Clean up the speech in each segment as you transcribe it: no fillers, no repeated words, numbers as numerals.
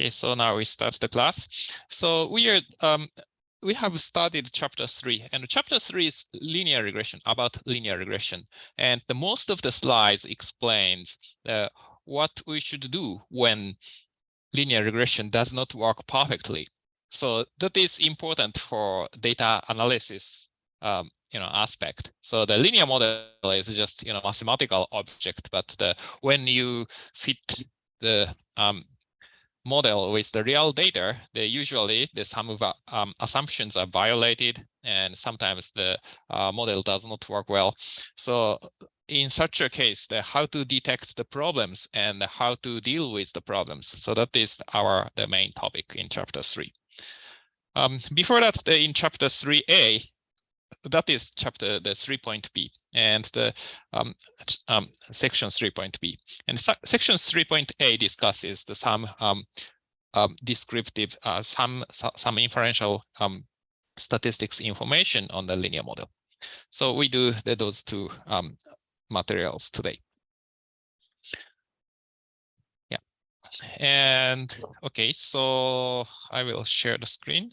Okay, so now we start the class. So we have started chapter 3, and chapter 3 is linear regression, about linear regression. And the most of the slides explains what we should do when linear regression does not work perfectly. So that is important for data analysis aspect. So the linear model is just mathematical object, but when you fit the model with the real data, usually some of assumptions are violated, and sometimes the model does not work well. So in such a case, how to detect the problems and how to deal with the problems. So that is the main topic in chapter 3. Before that, in chapter 3a, that is chapter 3.b and the section 3.b. And section 3.a discusses some descriptive, some inferential statistics information on the linear model. So we do those two materials today. Yeah, and okay, so I will share the screen.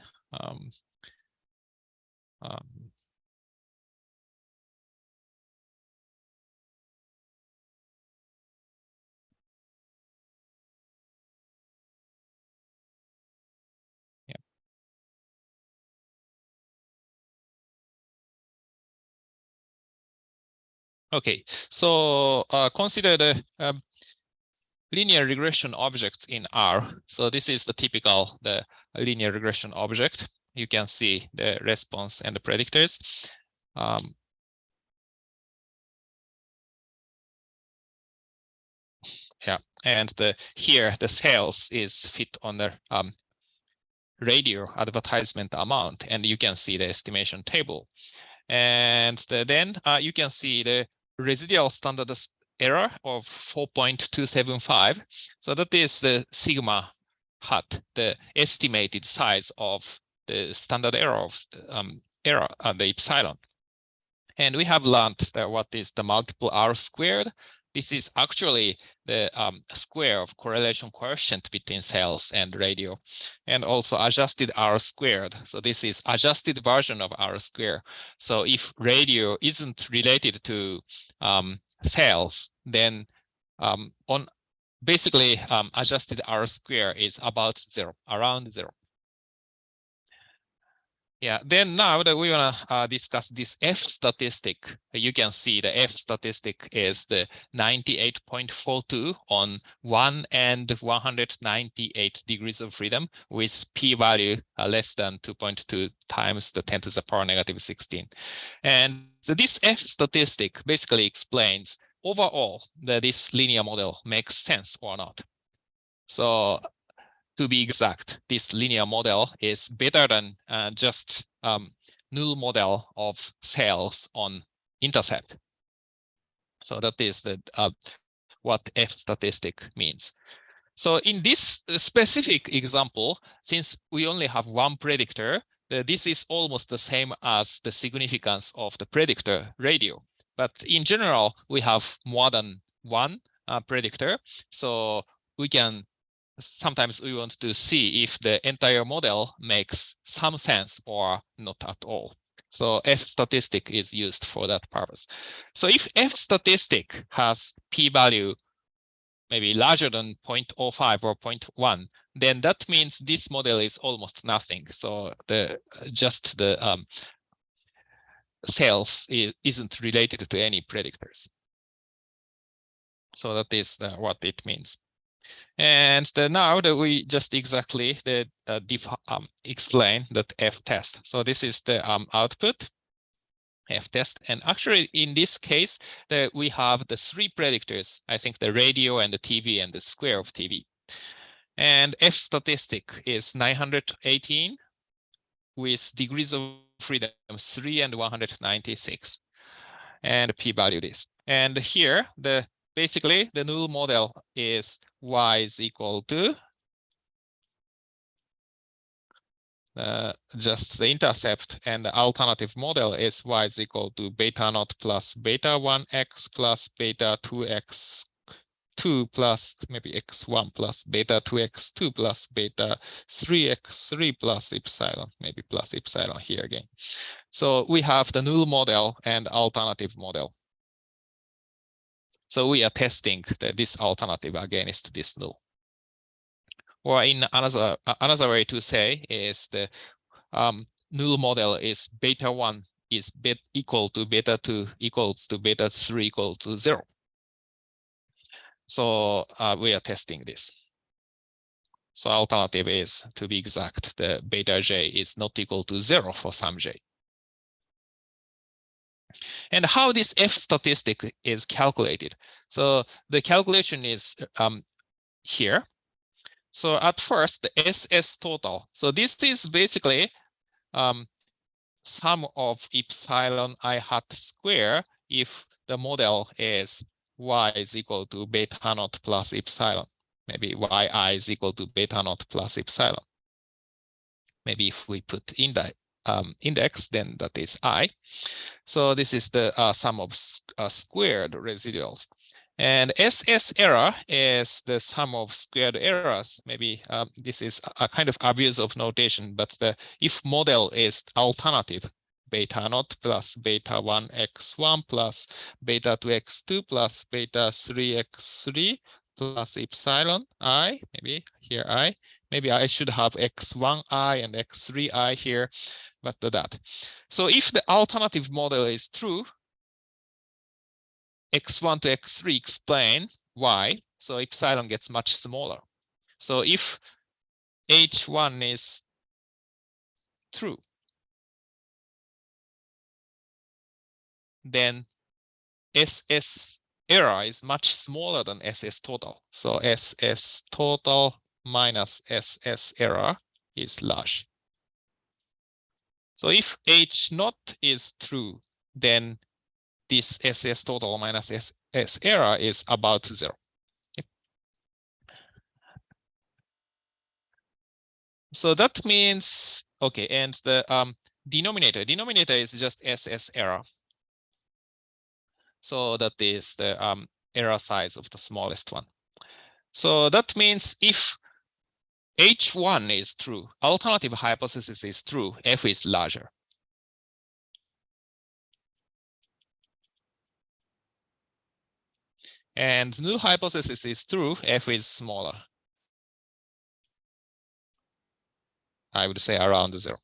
Okay, so consider the linear regression objects in R. So this is the typical linear regression object. You can see the response and the predictors. Yeah, and here the sales is fit on the radio advertisement amount, and you can see the estimation table. And then you can see the residual standard error of 4.275. So that is the sigma hat, the estimated size of the standard error of the epsilon. And we have learned that what is the multiple R squared. This is actually the square of correlation coefficient between sales and radio, and also adjusted R squared. So this is adjusted version of R square. So if radio isn't related to sales, then basically adjusted R square is about 0, around 0. Yeah, then now that we want to discuss this F statistic, you can see the F statistic is the 98.42 on 1 and 198 degrees of freedom with p-value less than 2.2 times the 10 to the power negative 16. And this F statistic basically explains overall that this linear model makes sense or not. So to be exact, this linear model is better than just null model of sales on intercept. So that is what F statistic means. So in this specific example, since we only have one predictor, this is almost the same as the significance of the predictor radio. But in general, we have more than one predictor. So we can sometimes we want to see if the entire model makes some sense or not at all. So F statistic is used for that purpose. So if F statistic has p-value maybe larger than 0.05 or 0.1, then that means this model is almost nothing. So just the sales isn't related to any predictors. So that is what it means. And now that we just exactly explain that F test. So this is the output F test. And actually in this case, we have the 3 predictors, I think the radio and the TV and the square of TV. And F statistic is 918 with degrees of freedom 3 and 196. And p-value is. And here, basically the null model is y is equal to just the intercept, and the alternative model is y is equal to beta naught plus beta 1x plus beta 2x 2 plus maybe x1 plus beta 2x2 plus beta 3x3 plus epsilon, maybe plus epsilon here again. So we have the null model and alternative model. So we are testing this alternative against this null. Or in another way to say is the null model is beta 1 is equal to beta 2 equals to beta 3 equal to 0. So we are testing this. So alternative is, to be exact, the beta j is not equal to 0 for some j. And how this F statistic is calculated. So the calculation is here. So at first, the SS total. So this is basically sum of epsilon I hat square if the model is y is equal to beta naught plus epsilon. Maybe yi is equal to beta naught plus epsilon. Maybe if we put in the index, then that is I. So this is the sum of squared residuals. And SS error is the sum of squared errors. Maybe this is a kind of abuse of notation, but if model is alternative, beta naught plus beta 1 x1 plus beta 2 x2 plus beta 3 x3 plus epsilon I, maybe here I, maybe I should have x1 I and x3 I here, but that. So if the alternative model is true, x1 to x3 explain why, so epsilon gets much smaller. So if h1 is true, then SS error is much smaller than SS total. So SS total minus SS error is large. So if H naught is true, then this SS total minus SS error is about 0. Okay. So that means, okay, and the denominator is just SS error. So that is the error size of the smallest one. So that means if H1 is true, alternative hypothesis is true, F is larger. And null hypothesis is true, F is smaller. I would say around 0.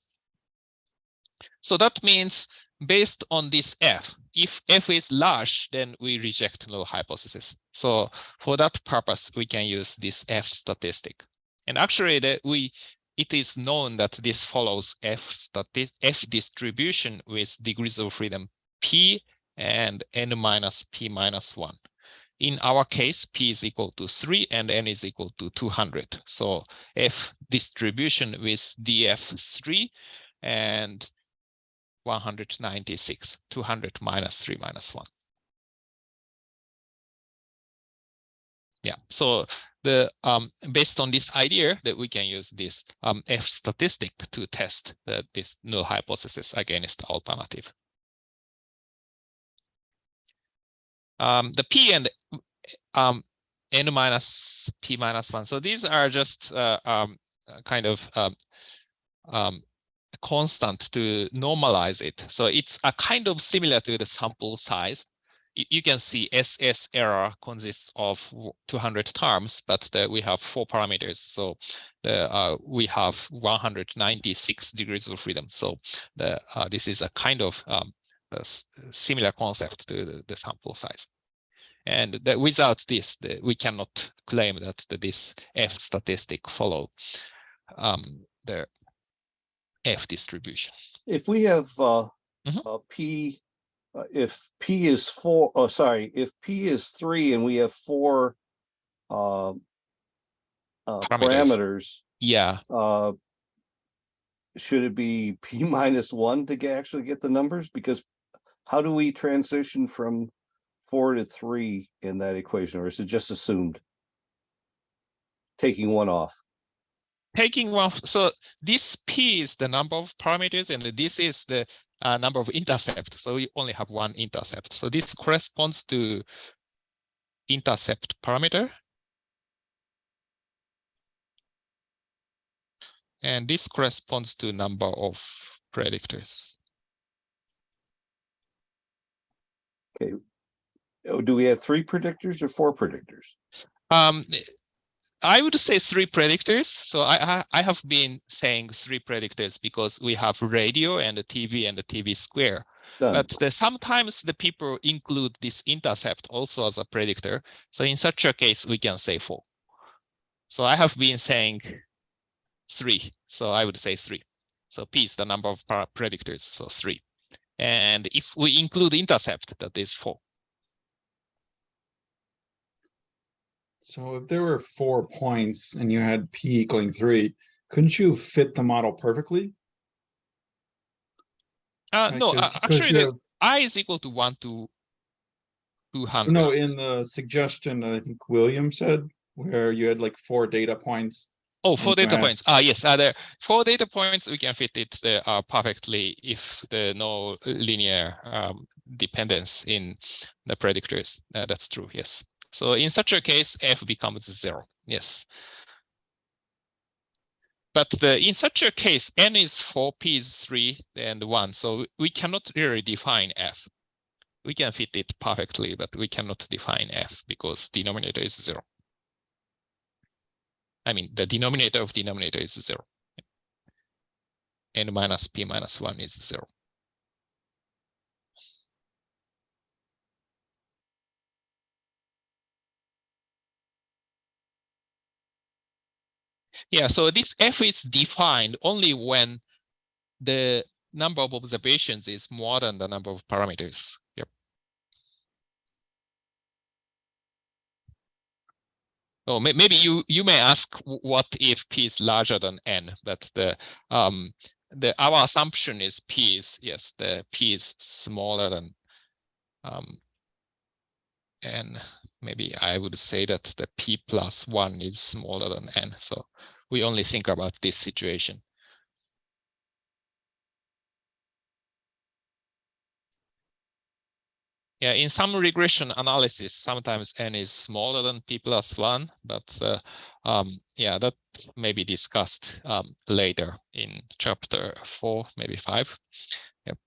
So that means based on this F, if F is large, then we reject null hypothesis. So for that purpose, we can use this F statistic. And actually, it is known that this follows F distribution with degrees of freedom P and n minus P minus 1. In our case, P is equal to 3 and N is equal to 200. So F distribution with DF 3 and 196, 200 minus 3 minus 1. Yeah, so the based on this idea that we can use this F statistic to test this null hypothesis against alternative. The P and N minus P minus 1. So these are just kind of constant to normalize it. So it's a kind of similar to the sample size. You can see SS error consists of 200 terms, but we have 4 parameters. So we have 196 degrees of freedom. So this is a kind of a similar concept to the sample size. And without this, we cannot claim that this F statistic follow the F distribution. If we have P, if P is 4, oh, sorry, if P is 3 and we have 4 parameters, yeah, should it be P minus 1 to actually get the numbers? Because how do we transition from 4 to 3 in that equation, or is it just assumed? Taking one off. Taking one, so this P is the number of parameters, and this is the number of intercepts. So we only have one intercept. So this corresponds to intercept parameter. And this corresponds to number of predictors. Okay. Do we have 3 predictors or 4 predictors? I would say 3 predictors. So I have been saying 3 predictors because we have radio and the TV and the TV square. Done. But sometimes the people include this intercept also as a predictor. So in such a case, we can say 4. So I have been saying 3. So I would say 3. So P is the number of predictors, so 3. And if we include intercept, that is 4. So if there were 4 points and you had P equaling 3, couldn't you fit the model perfectly? No, actually, the I is equal to 1 to 200. No, in the suggestion that I think William said, where you had like 4 data points. Oh, 4 data points. Yes, there 4 data points. We can fit it perfectly if there no linear dependence in the predictors. That's true. Yes. So in such a case, F becomes 0. Yes. But in such a case, N is 4, P is 3, and 1. So we cannot really define F. We can fit it perfectly, but we cannot define F because denominator is 0. I mean, the denominator of denominator is 0. N minus P minus 1 is 0. Yeah, so this F is defined only when the number of observations is more than the number of parameters. Yep. Oh, maybe you may ask what if P is larger than N, but our assumption is P is, yes, the P is smaller than N. Maybe I would say that the P plus 1 is smaller than N. So we only think about this situation. Yeah, in some regression analysis, sometimes N is smaller than P plus 1, but yeah, that may be discussed later in chapter 4, maybe 5. Yep.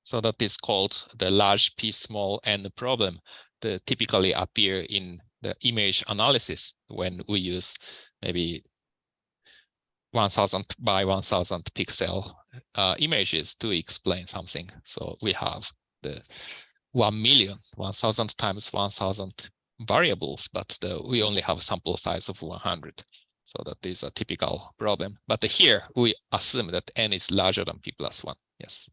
So that is called the large P small n problem that typically appear in the image analysis when we use maybe 1000 by 1000 pixel images to explain something. So we have the 1,000,000 times 1000 variables, but we only have sample size of 100. So that is a typical problem. But here we assume that N is larger than P plus 1. Yes.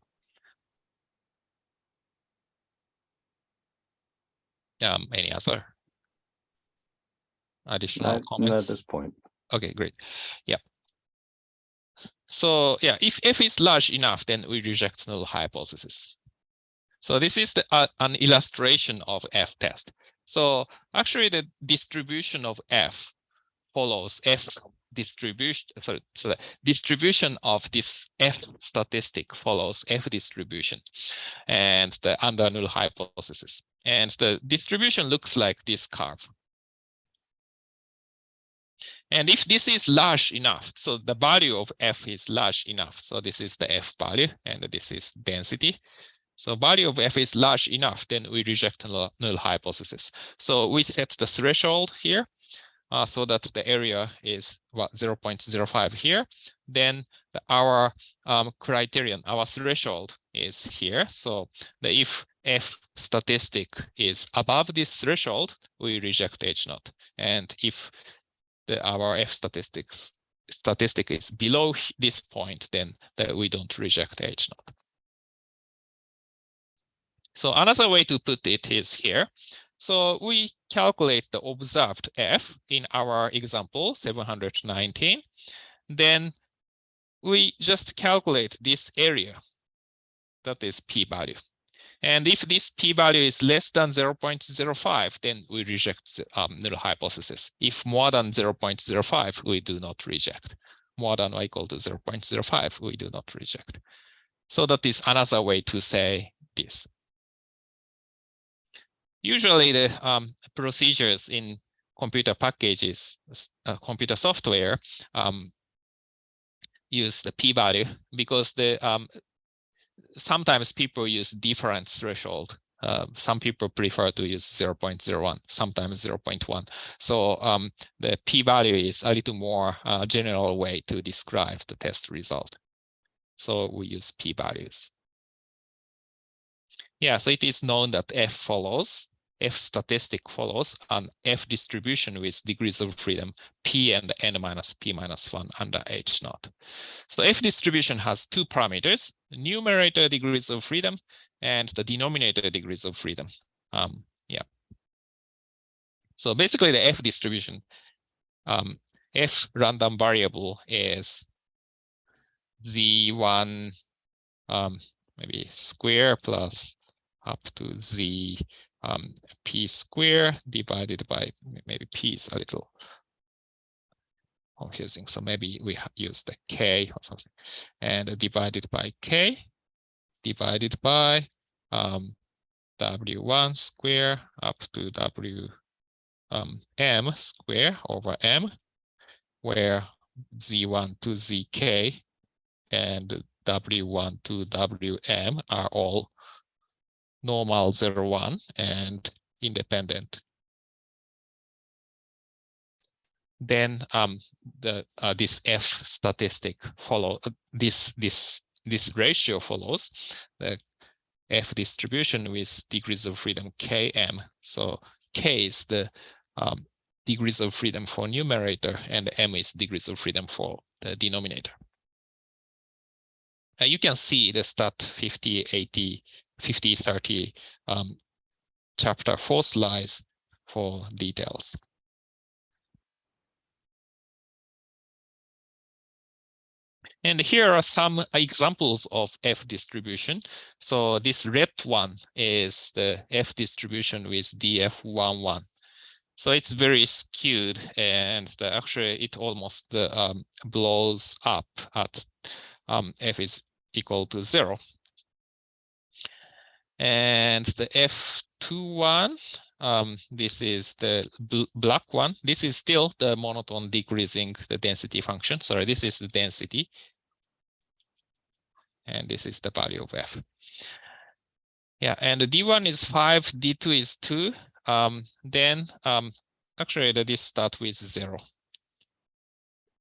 Any other additional comments? Not at this point. Okay, great. Yeah. So yeah, if F is large enough, then we reject null hypothesis. So this is an illustration of F test. So actually the distribution of F follows F distribution. So the distribution of this F statistic follows F distribution and the under null hypothesis. And the distribution looks like this curve. And if this is large enough, so the value of F is large enough. So this is the F value and this is density. So value of F is large enough, then we reject null hypothesis. So we set the threshold here so that the area is 0.05 here. Then our criterion, our threshold is here. So if F statistic is above this threshold, we reject H0. And if our F statistic is below this point, then we don't reject H0. So another way to put it is here. So we calculate the observed F in our example 719. Then we just calculate this area, that is p-value. And if this p-value is less than 0.05, then we reject null hypothesis. If more than 0.05, we do not reject. More than or equal to 0.05, we do not reject. So that is another way to say this. usually the procedures in computer packages, computer software, use the p-value because the sometimes people use different threshold. Some people prefer to use 0.01, sometimes 0.1. So the p-value is a little more general way to describe the test result. So we use p-values. Yeah, so it is known that F statistic follows an F distribution with degrees of freedom P and N minus P minus 1 under H naught. So F distribution has two parameters, numerator degrees of freedom and the denominator degrees of freedom. Yeah. So basically the F distribution, F random variable is Z1 maybe square plus up to Z P square divided by, maybe P is a little confusing. So maybe we use the K or something, and divided by K divided by W1 square up to W M square over M, where Z1 to ZK and W1 to WM are all normal 0, 1 and independent. Then this F statistic follow this ratio follows the F distribution with degrees of freedom Km. So K is the degrees of freedom for numerator and M is degrees of freedom for the denominator. You can see the stat 50/80, 50/30 chapter 4 slides for details. And here are some examples of F distribution. So this red one is the F distribution with DF11. So it's very skewed, and actually it almost blows up at F is equal to 0. And the F21, this is the black one. This is still the monotone decreasing the density function. Sorry, this is the density. And this is the value of F. Yeah, and the D1 is 5, D2 is 2. Then actually this starts with 0.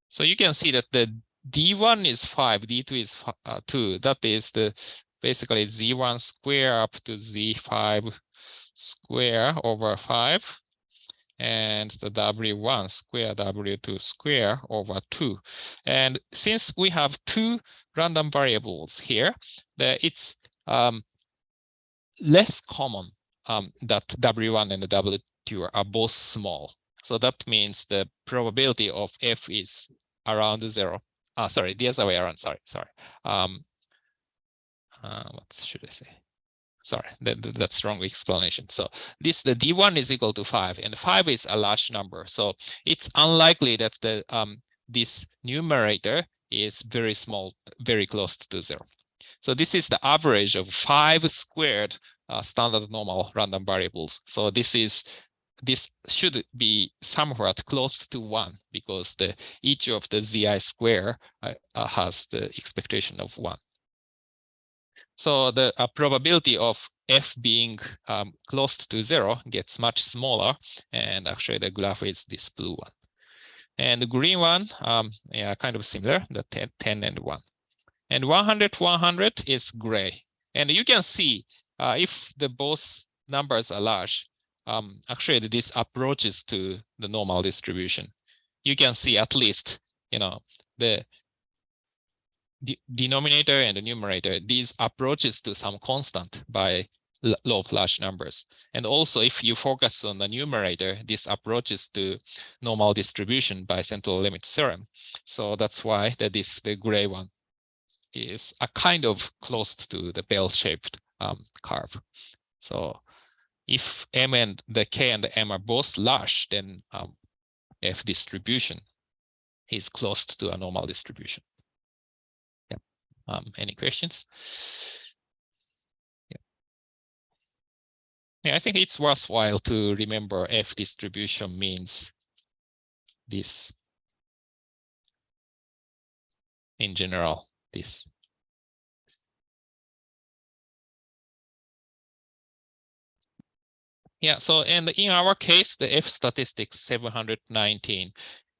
So you can see that the D1 is 5, D2 is 2. That is the basically Z1 square up to Z5 square over 5. And the W1 square, W2 square over 2. And since we have two random variables here, it's less common that W1 and the W2 are both small. So that means the probability of F is around 0. Sorry, the other way around. Sorry. What should I say? Sorry, that's wrong explanation. So the D1 is equal to 5, and 5 is a large number. So it's unlikely that this numerator is very small, very close to 0. So this is the average of 5 squared standard normal random variables. So this should be somewhat close to 1 because each of the Zi square has the expectation of 1. So the probability of F being close to 0 gets much smaller, and actually the graph is this blue one. And the green one, yeah, kind of similar, the 10 and 1. And 100, 100 is gray. And you can see if both numbers are large, actually this approaches to the normal distribution. You can see at least, the denominator and the numerator, these approaches to some constant by law of large numbers. And also if you focus on the numerator, this approaches to normal distribution by central limit theorem. So that's why the gray one is a kind of close to the bell-shaped curve. So if M and the K and the M are both large, then F distribution is close to a normal distribution. Any questions? Yeah. Yeah, I think it's worthwhile to remember F distribution means this. In general, this. Yeah, so and in our case, the F statistics 719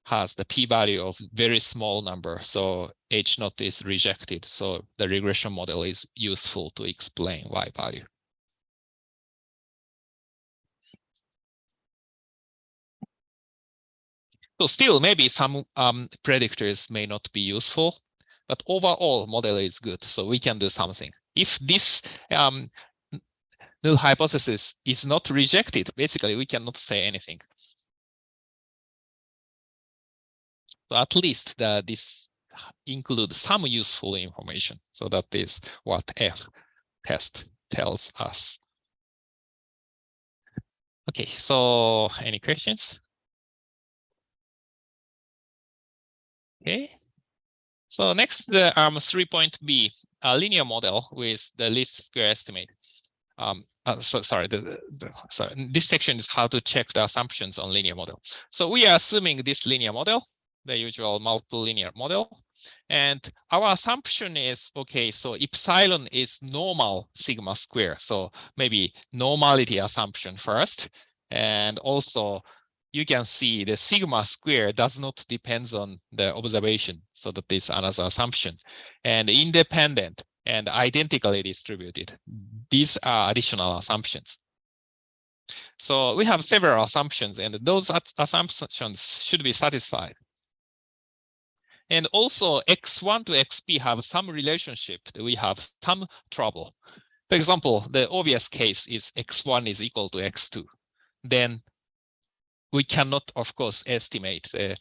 has the p-value of very small number, so H naught is rejected. So the regression model is useful to explain Y value. So still, maybe some predictors may not be useful, but overall model is good, so we can do something. If this null hypothesis is not rejected, basically we cannot say anything. So at least this includes some useful information. So that is what F test tells us. Okay, so any questions? Okay. So next, the 3.B, a linear model with the least square estimate. Sorry, this section is how to check the assumptions on linear model. So we are assuming this linear model, the usual multiple linear model. And our assumption is, okay, so epsilon is normal sigma square. So maybe normality assumption first. And also you can see the sigma square does not depend on the observation. So that is another assumption. And independent and identically distributed. These are additional assumptions. So we have several assumptions, and those assumptions should be satisfied. And also x1 to xp have some relationship. We have some trouble. For example, the obvious case is x1 is equal to x2. Then we cannot, of course, estimate the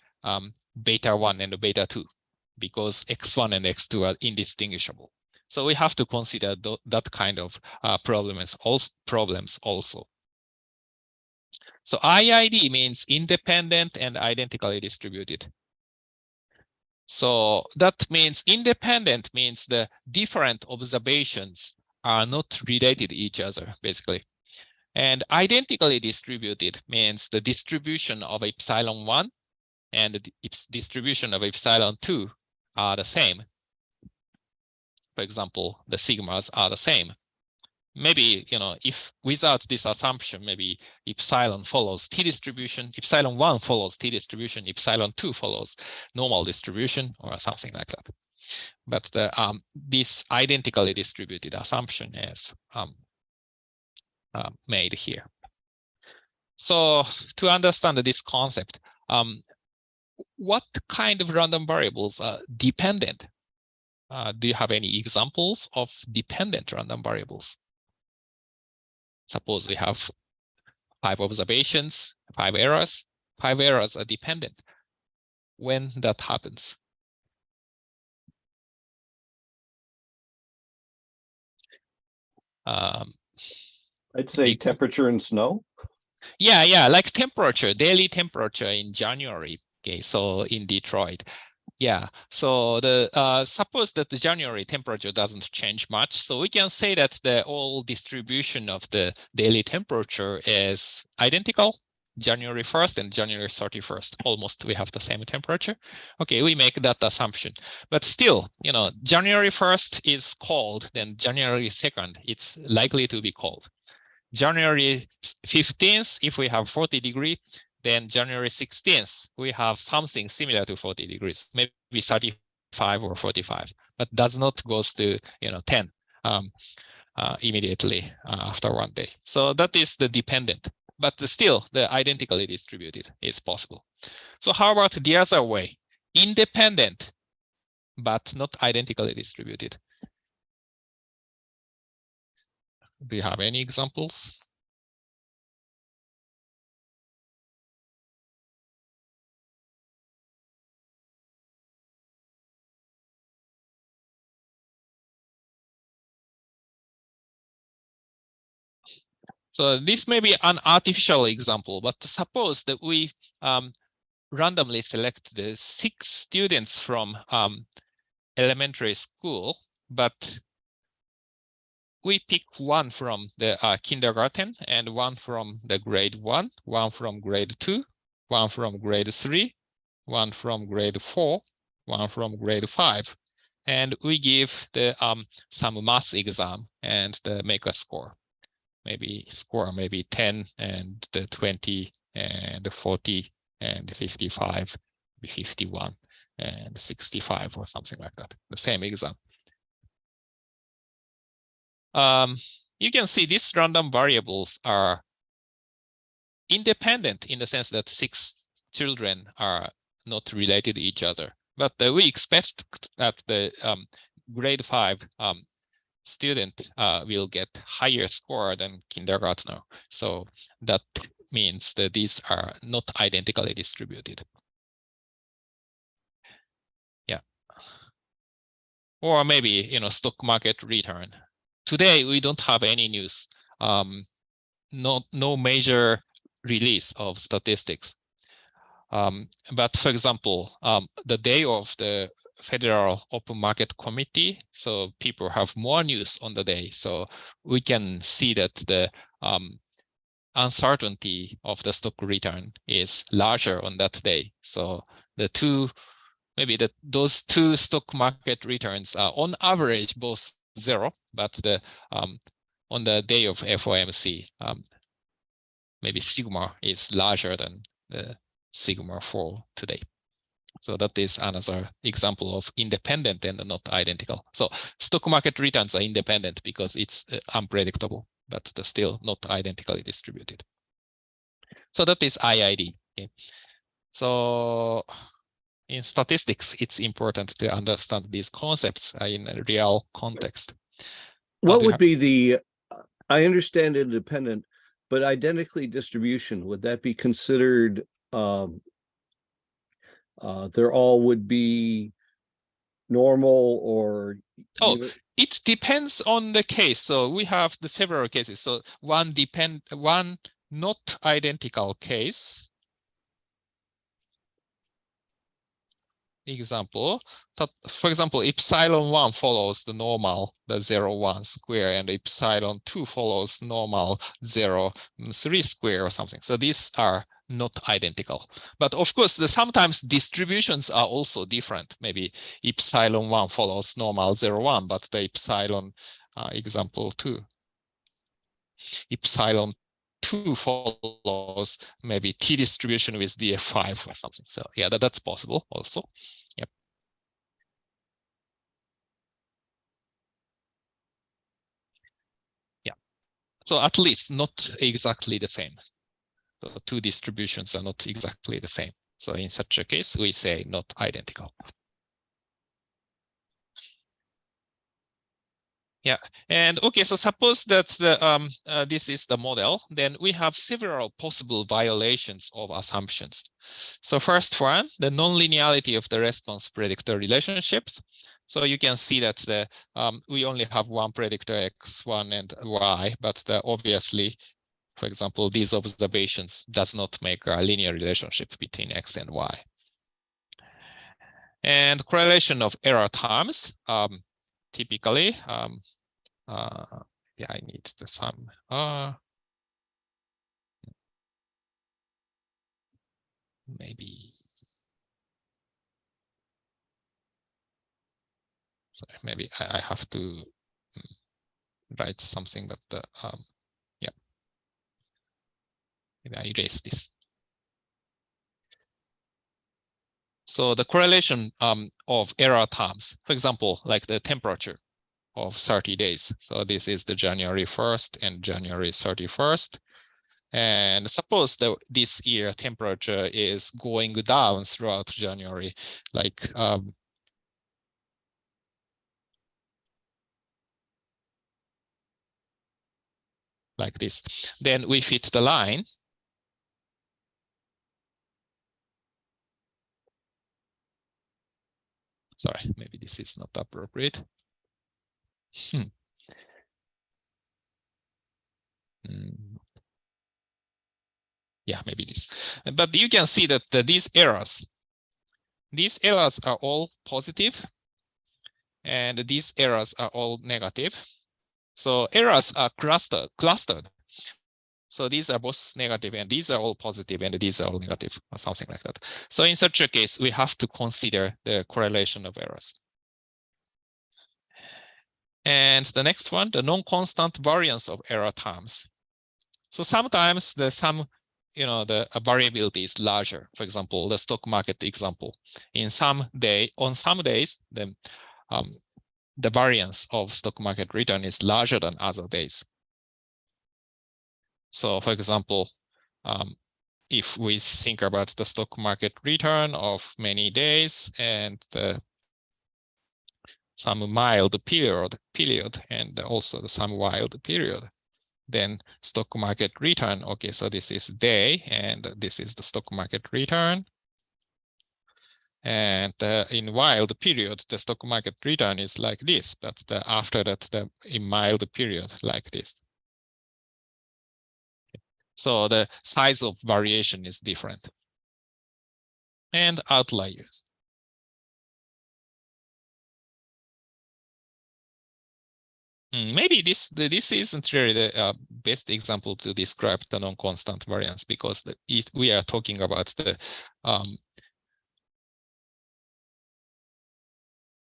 beta 1 and beta 2 because x1 and x2 are indistinguishable. So we have to consider that kind of problems also. So IID means independent and identically distributed. So that means independent means the different observations are not related to each other, basically. And identically distributed means the distribution of epsilon 1 and the distribution of epsilon 2 are the same. For example, the sigmas are the same. Maybe, if without this assumption, maybe epsilon follows t distribution, epsilon 1 follows t distribution, epsilon 2 follows normal distribution, or something like that. But this identically distributed assumption is made here. So to understand this concept, what kind of random variables are dependent? Do you have any examples of dependent random variables? Suppose we have 5 observations, 5 errors. 5 errors are dependent. When that happens? I'd say temperature and snow. Yeah, like temperature, daily temperature in January. Okay, so in Detroit. Yeah, so suppose that the January temperature doesn't change much. So we can say that the all distribution of the daily temperature is identical. January 1st and January 31st, almost we have the same temperature. Okay, we make that assumption. But still, January 1st is cold, then January 2nd, it's likely to be cold. January 15th, if we have 40 degrees, then January 16th, we have something similar to 40 degrees, maybe 35 or 45, but does not go to 10 immediately after one day. So that is the dependent, but still the identically distributed is possible. So how about the other way? Independent, but not identically distributed. Do you have any examples? So this may be an artificial example, but suppose that we randomly select the 6 students from elementary school, but we pick one from the kindergarten and one from the grade 1, one from grade 2, one from grade 3, one from grade 4, one from grade 5. And we give the some math exam and make a score. Maybe 10 and 20 and 40 and 55, 51 and 65 or something like that. The same exam. You can see these random variables are independent in the sense that 6 children are not related to each other. But we expect that the grade 5 student will get higher score than kindergartner. So that means that these are not identically distributed. Yeah. Or maybe, you know, stock market return. Today, we don't have any news. No major release of statistics. But for example, the day of the Federal Open Market Committee, so people have more news on the day. So we can see that the uncertainty of the stock return is larger on that day. So the two, maybe those two stock market returns are on average both 0, but the on the day of FOMC, maybe sigma is larger than the sigma for today. So that is another example of independent and not identical. So stock market returns are independent because it's unpredictable, but they're still not identically distributed. So that is IID. Okay. So in statistics, it's important to understand these concepts in a real context. What would be the, I understand independent, but identically distribution, would that be considered, they're all would be normal or? Oh, it depends on the case. So we have the several cases. So one not identical case. Example, for example, epsilon 1 follows the normal, the 0, 1 square, and epsilon 2 follows normal 0, 3 square or something. So these are not identical. But of course, sometimes distributions are also different. Maybe epsilon 1 follows normal 0, 1, but the epsilon, example 2. Epsilon 2 follows maybe T distribution with DF5 or something. So yeah, that's possible also. Yep. Yeah. So at least not exactly the same. So two distributions are not exactly the same. So in such a case, we say not identical. Yeah, and okay, so suppose that this is the model, then we have several possible violations of assumptions. So first one, the nonlinearity of the response predictor relationships. So you can see that we only have one predictor x1 and y, but obviously, for example, these observations does not make a linear relationship between x and y. And correlation of error terms, typically, yeah, I need the sum. Maybe. Sorry, maybe I have to write something, but yeah. Maybe I erase this. So the correlation of error terms, for example, like the temperature of 30 days. So this is the January 1st and January 31st. And suppose that this year temperature is going down throughout January, like this. Then we fit the line. Sorry, maybe this is not appropriate. Yeah, maybe this. But you can see that these errors are all positive, and these errors are all negative. So errors are clustered. So these are both negative, and these are all positive, and these are all negative, or something like that. So in such a case, we have to consider the correlation of errors. And the next one, the non-constant variance of error terms. So sometimes the variability is larger. For example, the stock market example. On some days, the variance of stock market return is larger than other days. So for example, if we think about the stock market return of many days and some mild period and also some wild period, then stock market return, okay, so this is day and this is the stock market return. And in wild period, the stock market return is like this, but after that, in mild period, like this. So the size of variation is different. And outliers. Maybe this isn't really the best example to describe the non-constant variance, because we are talking about the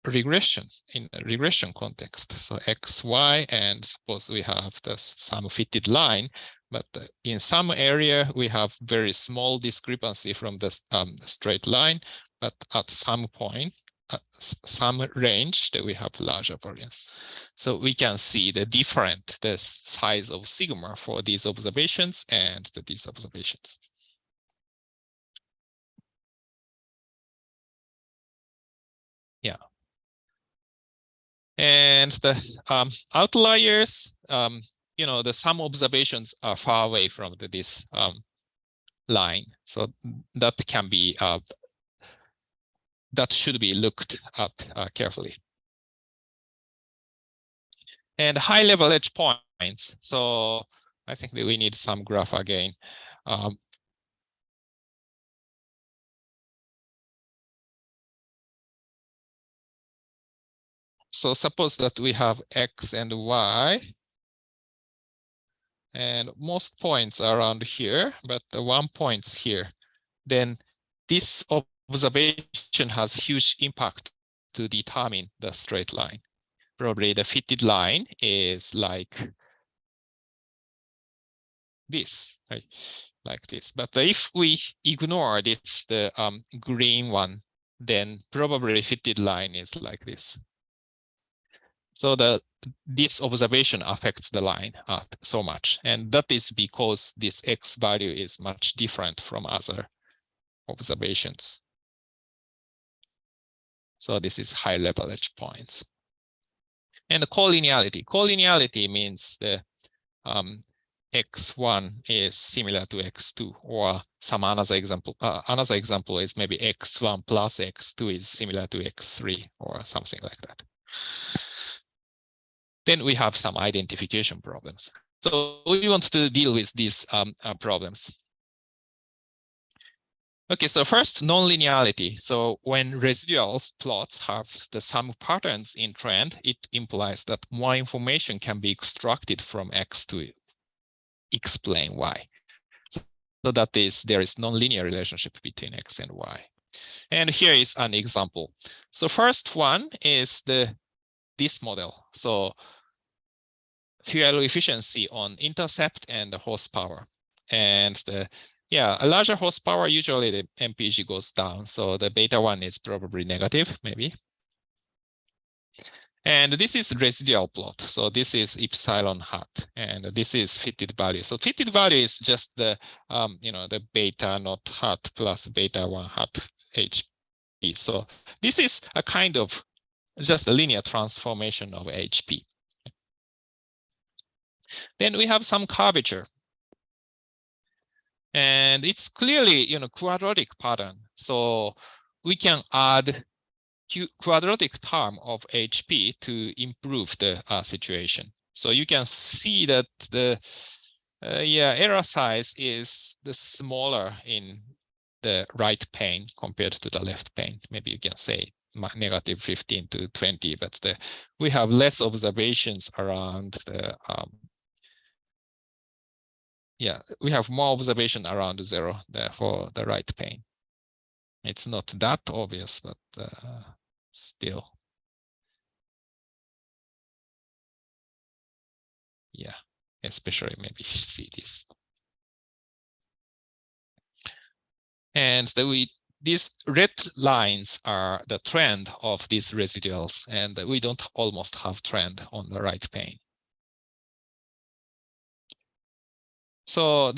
regression in a regression context. So x, y, and suppose we have some fitted line, but in some area we have very small discrepancy from the straight line, but at some point, some range that we have larger variance. So we can see the size of sigma for these observations and these observations. Yeah. And the outliers, some observations are far away from this line. So that can be, that should be looked at carefully. And high level edge points. So I think that we need some graph again. So suppose that we have x and y, and most points are around here, but the 1 point here. Then this observation has huge impact to determine the straight line. Probably the fitted line is like this, right? Like this. But if we ignore this, the green one, then probably fitted line is like this. So this observation affects the line so much. And that is because this x value is much different from other observations. So this is high level edge points. And the collinearity. Collinearity means the x1 is similar to x2, or some another example. Another example is maybe x1 plus x2 is similar to x3, or something like that. Then we have some identification problems. So we want to deal with these problems. Okay, so first, nonlinearity. So when residual plots have the sum patterns in trend, it implies that more information can be extracted from X to explain Y. So that is, there is nonlinear relationship between X and Y. And here is an example. So first one is this model. So fuel efficiency on intercept and the horsepower. And a larger horsepower, usually the MPG goes down. So the beta one is probably negative, maybe. And this is residual plot. So this is epsilon hat, and this is fitted value. So fitted value is just the the beta naught hat plus beta 1 hat HP. So this is a kind of just a linear transformation of HP. Then we have some curvature. And it's clearly, quadratic pattern. So we can add quadratic term of HP to improve the situation. So you can see that the error size is the smaller in the right pane compared to the left pane. Maybe you can say negative 15 to 20, but we have less observations around the we have more observation around 0 for the right pane. It's not that obvious, but still. Yeah, especially maybe see this. And these red lines are the trend of these residuals, and we don't almost have trend on the right pane. So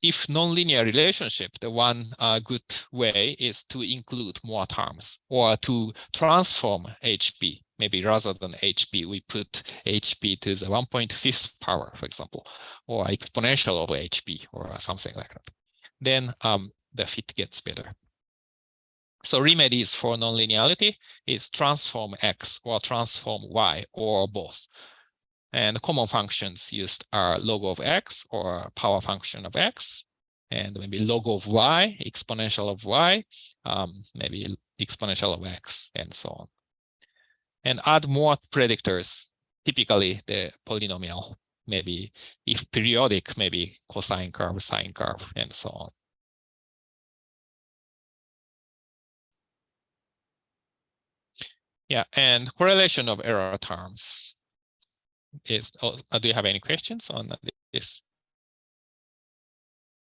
if nonlinear relationship, the one good way is to include more terms or to transform HP. Maybe rather than HP, we put HP to the 1.5th power, for example, or exponential of HP or something like that. Then the fit gets better. So remedies for nonlinearity is transform X or transform Y or both. And common functions used are log of X or power function of X, and maybe log of Y, exponential of Y, maybe exponential of X, and so on. And add more predictors, typically the polynomial, maybe if periodic, maybe cosine curve, sine curve, and so on. Yeah, and correlation of error terms is, do you have any questions on this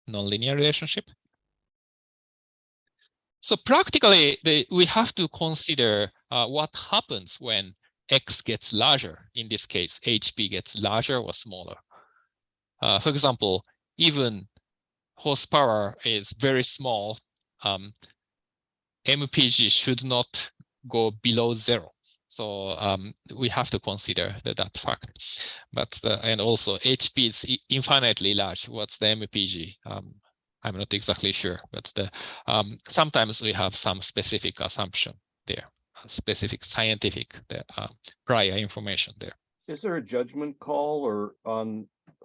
nonlinear relationship? So practically, we have to consider what happens when X gets larger. In this case, HP gets larger or smaller. For example, even horsepower is very small. MPG should not go below 0. So we have to consider that fact. But and also HP is infinitely large. What's the MPG? I'm not exactly sure, but sometimes we have some specific assumption there, specific scientific prior information there. Is there a judgment call or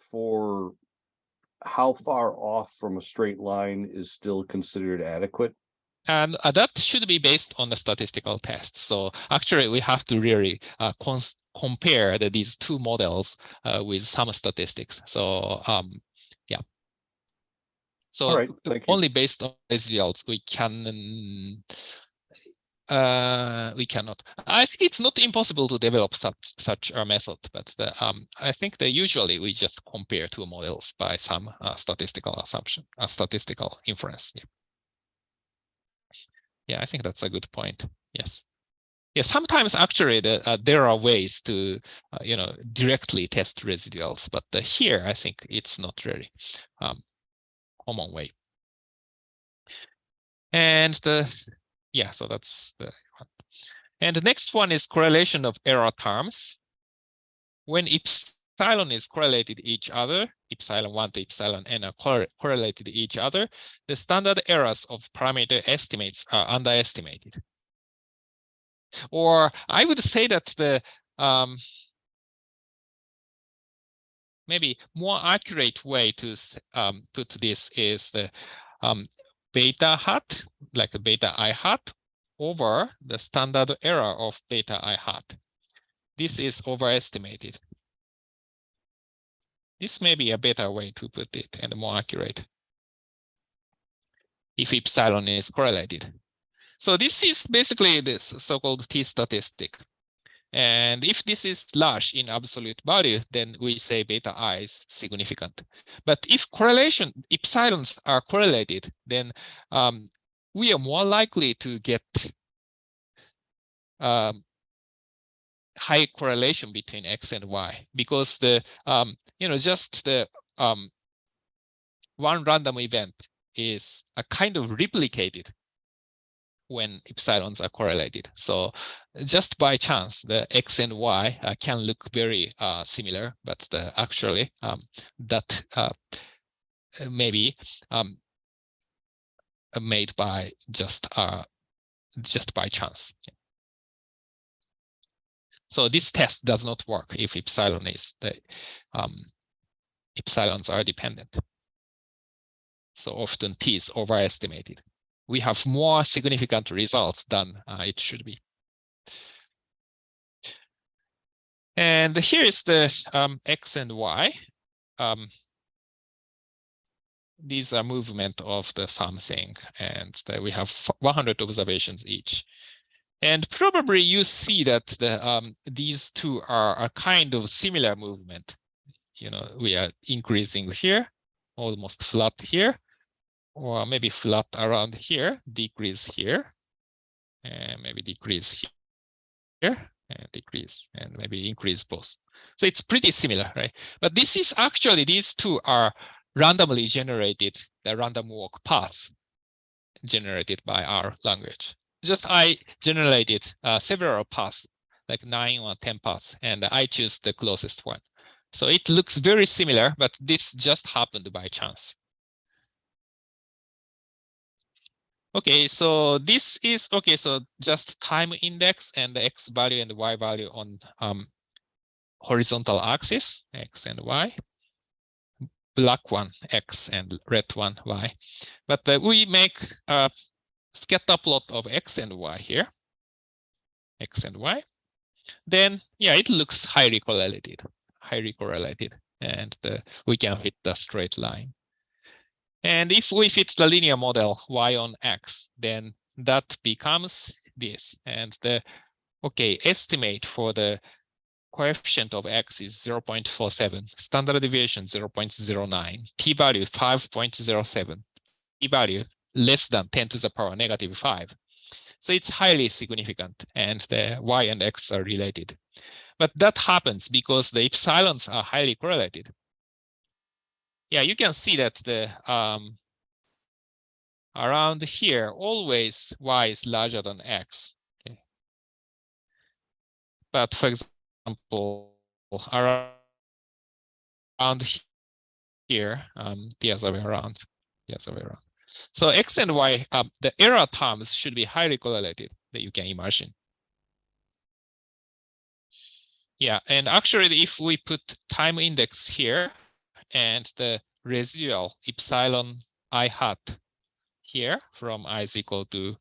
for how far off from a straight line is still considered adequate? And that should be based on the statistical test. So actually, we have to really compare these two models with some statistics. So yeah. So right, only based on results we cannot. I think it's not impossible to develop such a method, but I think that usually we just compare two models by some statistical assumption, statistical inference. Yeah. Yeah, I think that's a good point. Yes. Yeah, sometimes actually there are ways to directly test residuals, but here I think it's not really common way. And so that's the one. And the next one is correlation of error terms. When epsilon is correlated to each other, epsilon 1 to epsilon n are correlated to each other, the standard errors of parameter estimates are underestimated. Or I would say that the maybe more accurate way to put this is the beta hat, like a beta I hat, over the standard error of beta I hat. This is overestimated. This may be a better way to put it and more accurate if epsilon is correlated. So this is basically this so-called t-statistic. And if this is large in absolute value, then we say beta I is significant. But if epsilons are correlated, then we are more likely to get high correlation between X and Y, because just the one random event is a kind of replicated when epsilons are correlated. So just by chance, the X and Y can look very similar, but actually that maybe made by just by chance. So this test does not work if epsilon is epsilons are dependent. So often T is overestimated. we have more significant results than it should be. And here is the X and Y. These are movement of the something, and we have 100 observations each. And probably you see that these two are a kind of similar movement. You know, we are increasing here, almost flat here, or maybe flat around here, decrease here, and maybe decrease here, and decrease, and maybe increase both. So it's pretty similar, right? But this is actually, these two are randomly generated, the random walk paths generated by our language. Just I generated several paths, like 9 or 10 paths, and I choose the closest one. So it looks very similar, but this just happened by chance. Okay, so this is, okay, so just time index and the X value and the Y value on horizontal axis, X and Y. Black one, X, and red one, Y. But we make a scatter plot of X and Y here, X and Y. Then, yeah, it looks highly correlated, and we can fit the straight line. And if we fit the linear model Y on X, then that becomes this. And the, okay, estimate for the coefficient of X is 0.47, standard deviation 0.09, p-value 5.07, p-value less than 10 to the power negative 5. So it's highly significant, and the Y and X are related. But that happens because the epsilons are highly correlated. Yeah, you can see that the around here, always Y is larger than X. Okay. But for example, around here, the other way around, So X and Y, the error terms should be highly correlated, that you can imagine. Yeah, and actually, if we put time index here and the residual epsilon I hat here from I is equal to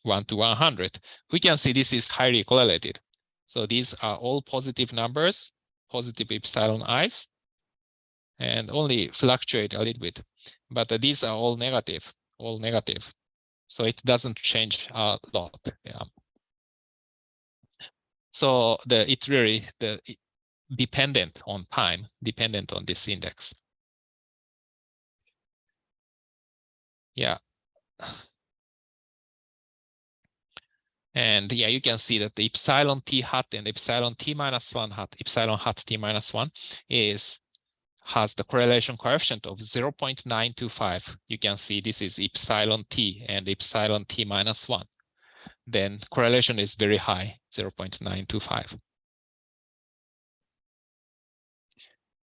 1 to 100, we can see this is highly correlated. So these are all positive numbers, positive epsilon i's, and only fluctuate a little bit. But these are all negative. So it doesn't change a lot. Yeah. So it's really dependent on time, dependent on this index. Yeah. And yeah, you can see that the epsilon t hat and epsilon t minus 1 hat, epsilon hat t minus 1 has the correlation coefficient of 0.925. You can see this is epsilon t and epsilon t minus 1. Then correlation is very high, 0.925.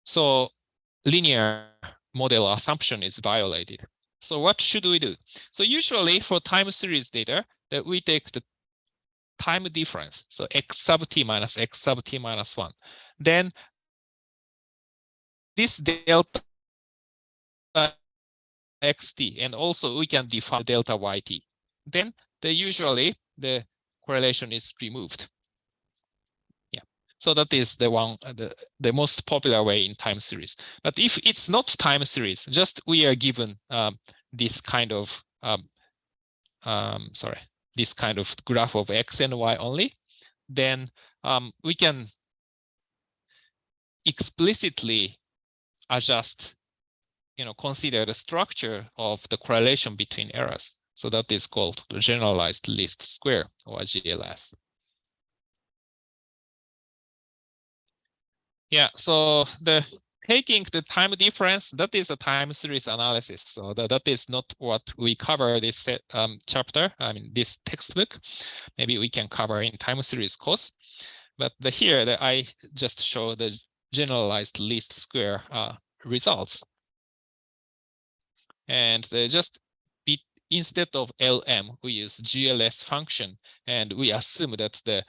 So linear model assumption is violated. So what should we do? So usually for time series data, that we take the time difference, so x sub t minus x sub t minus 1. Then this delta xt, and also we can define delta yt. Then usually the correlation is removed. Yeah, so that is the one, the most popular way in time series. But if it's not time series, just we are given this kind of this kind of graph of x and y only, then we can explicitly adjust, consider the structure of the correlation between errors. So that is called the generalized least square, or GLS. Yeah, so taking the time difference, that is a time series analysis. So that is not what we cover this chapter, this textbook. Maybe we can cover in time series course. But here I just show the generalized least square results. And instead of LM, we use GLS function, and we assume that the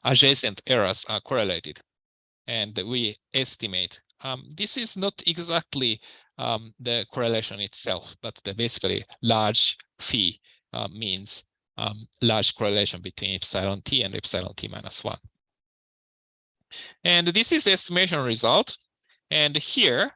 adjacent errors are correlated. And we estimate. This is not exactly the correlation itself, but basically large phi means large correlation between epsilon t and epsilon t minus 1. And this is estimation result. And here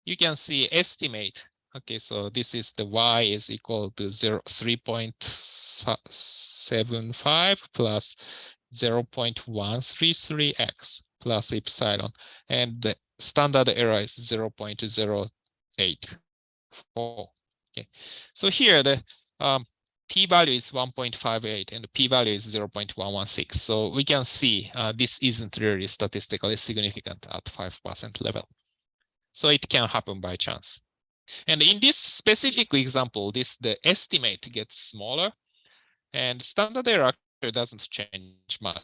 you can see estimate. Okay, so this is the y is equal to 3.75 plus 0.133x plus epsilon. And the standard error is 0.084. Okay, so here the p-value is 1.58 and the p-value is 0.116. So we can see this isn't really statistically significant at 5% level. So it can happen by chance. And in this specific example, the estimate gets smaller and standard error doesn't change much.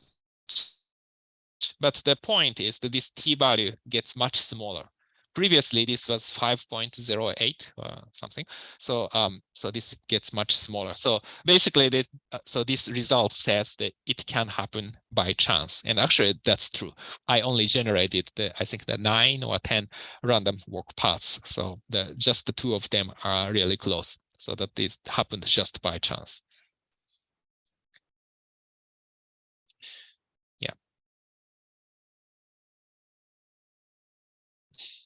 But the point is that this t-value gets much smaller. Previously, this was 5.08 or something. So so this gets much smaller. So basically, so this result says that it can happen by chance. And actually, that's true. I only generated I think the 9 or 10 random walk paths. So just the 2 of them are really close. So that this happened just by chance.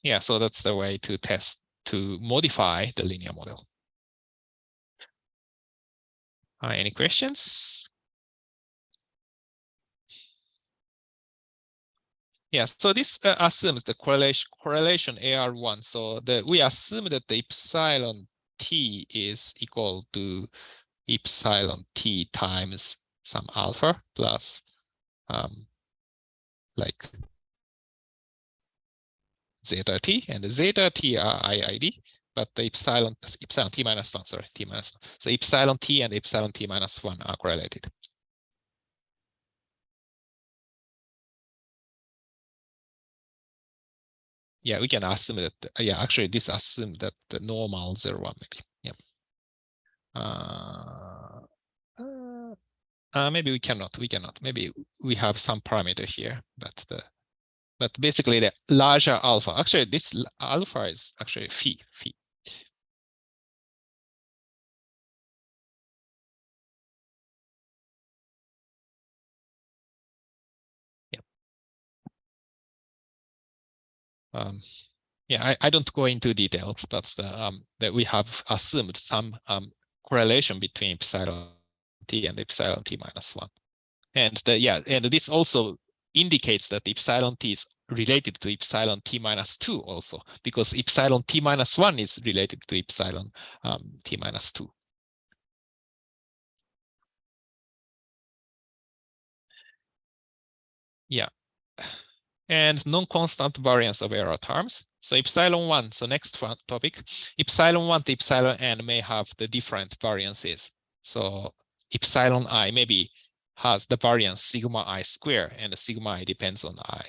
Yeah, so that's the way to modify the linear model. Any questions? Yeah, so this assumes the correlation AR1. So we assume that the epsilon t is equal to epsilon t times some alpha plus like zeta t, and the zeta t are IID, but the epsilon t minus 1, sorry, t minus 1. So epsilon t and epsilon t minus 1 are correlated. Yeah, we can assume that, yeah, actually this assumes that the normal 0, 1 maybe, yeah. Maybe we cannot, maybe we have some parameter here, but basically the larger alpha, actually this alpha is actually phi. Yeah, I don't go into details, but that we have assumed some correlation between epsilon t and epsilon t minus 1. And and this also indicates that epsilon t is related to epsilon t minus 2 also, because epsilon t minus 1 is related to epsilon t minus 2. Yeah. And non-constant variance of error terms. So epsilon 1, so next one topic, epsilon 1 to epsilon n may have the different variances. So epsilon I maybe has the variance sigma I square, and the sigma I depends on I.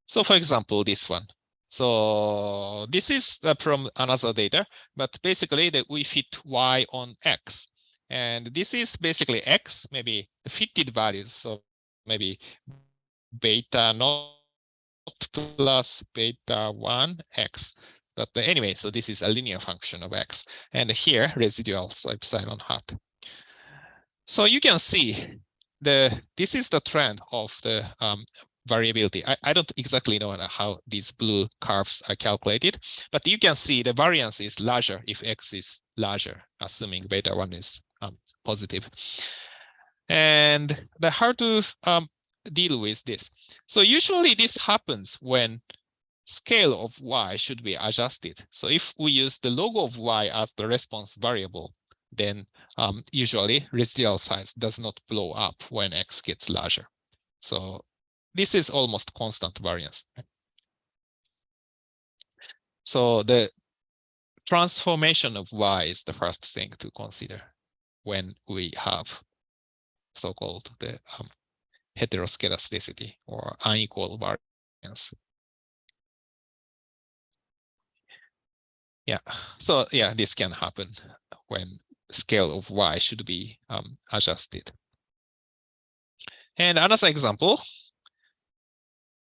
So for example, this one. So this is from another data, but basically that we fit y on x. And this is basically x, maybe the fitted values. So maybe beta naught plus beta 1 x. But anyway, so this is a linear function of x. And here residual, so epsilon hat. So you can see this is the trend of the variability. I don't exactly know how these blue curves are calculated, but you can see the variance is larger if x is larger, assuming beta 1 is positive. And how to deal with this? So usually this happens when scale of y should be adjusted. So if we use the log of y as the response variable, then usually residual size does not blow up when x gets larger. So this is almost constant variance. So the transformation of y is the first thing to consider when we have so-called the heteroscedasticity or unequal variance. Yeah, so yeah, this can happen when scale of y should be adjusted. And another example.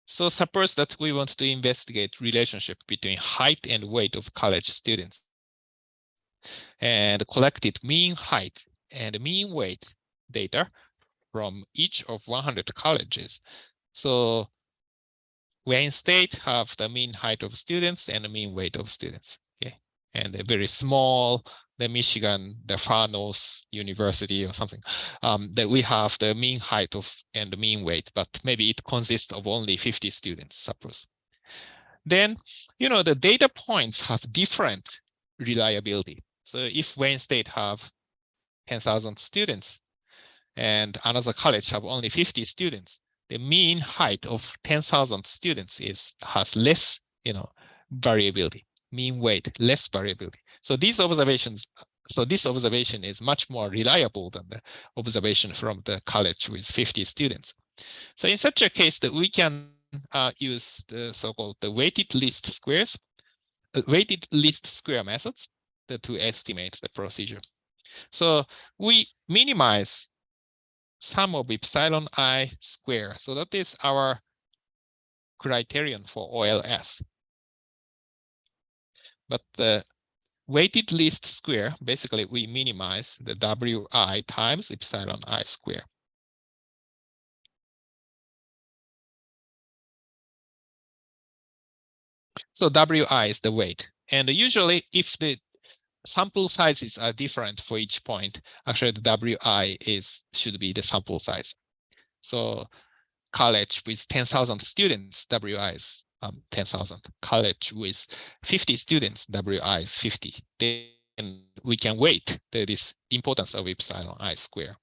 So suppose that we want to investigate relationship between height and weight of college students. and collected mean height and mean weight data from each of 100 colleges. So Wayne State have the mean height of students and the mean weight of students. Okay, and a very small, the Michigan, the Far North University or something, that we have the mean height of and the mean weight, but maybe it consists of only 50 students, suppose. Then, the data points have different reliability. So if Wayne State have 10,000 students and another college have only 50 students, the mean height of 10,000 students has less, variability. Mean weight, less variability. So this observation is much more reliable than the observation from the college with 50 students. So in such a case, that we can use the so-called the weighted least square methods to estimate the procedure. So we minimize sum of epsilon I square. So that is our criterion for OLS. But the weighted least square, basically we minimize the WI times epsilon I square. So WI is the weight. And usually if the sample sizes are different for each point, actually the WI should be the sample size. So college with 10,000 students, WI is 10,000. College with 50 students, WI is 50. Then we can weight this importance of epsilon I square.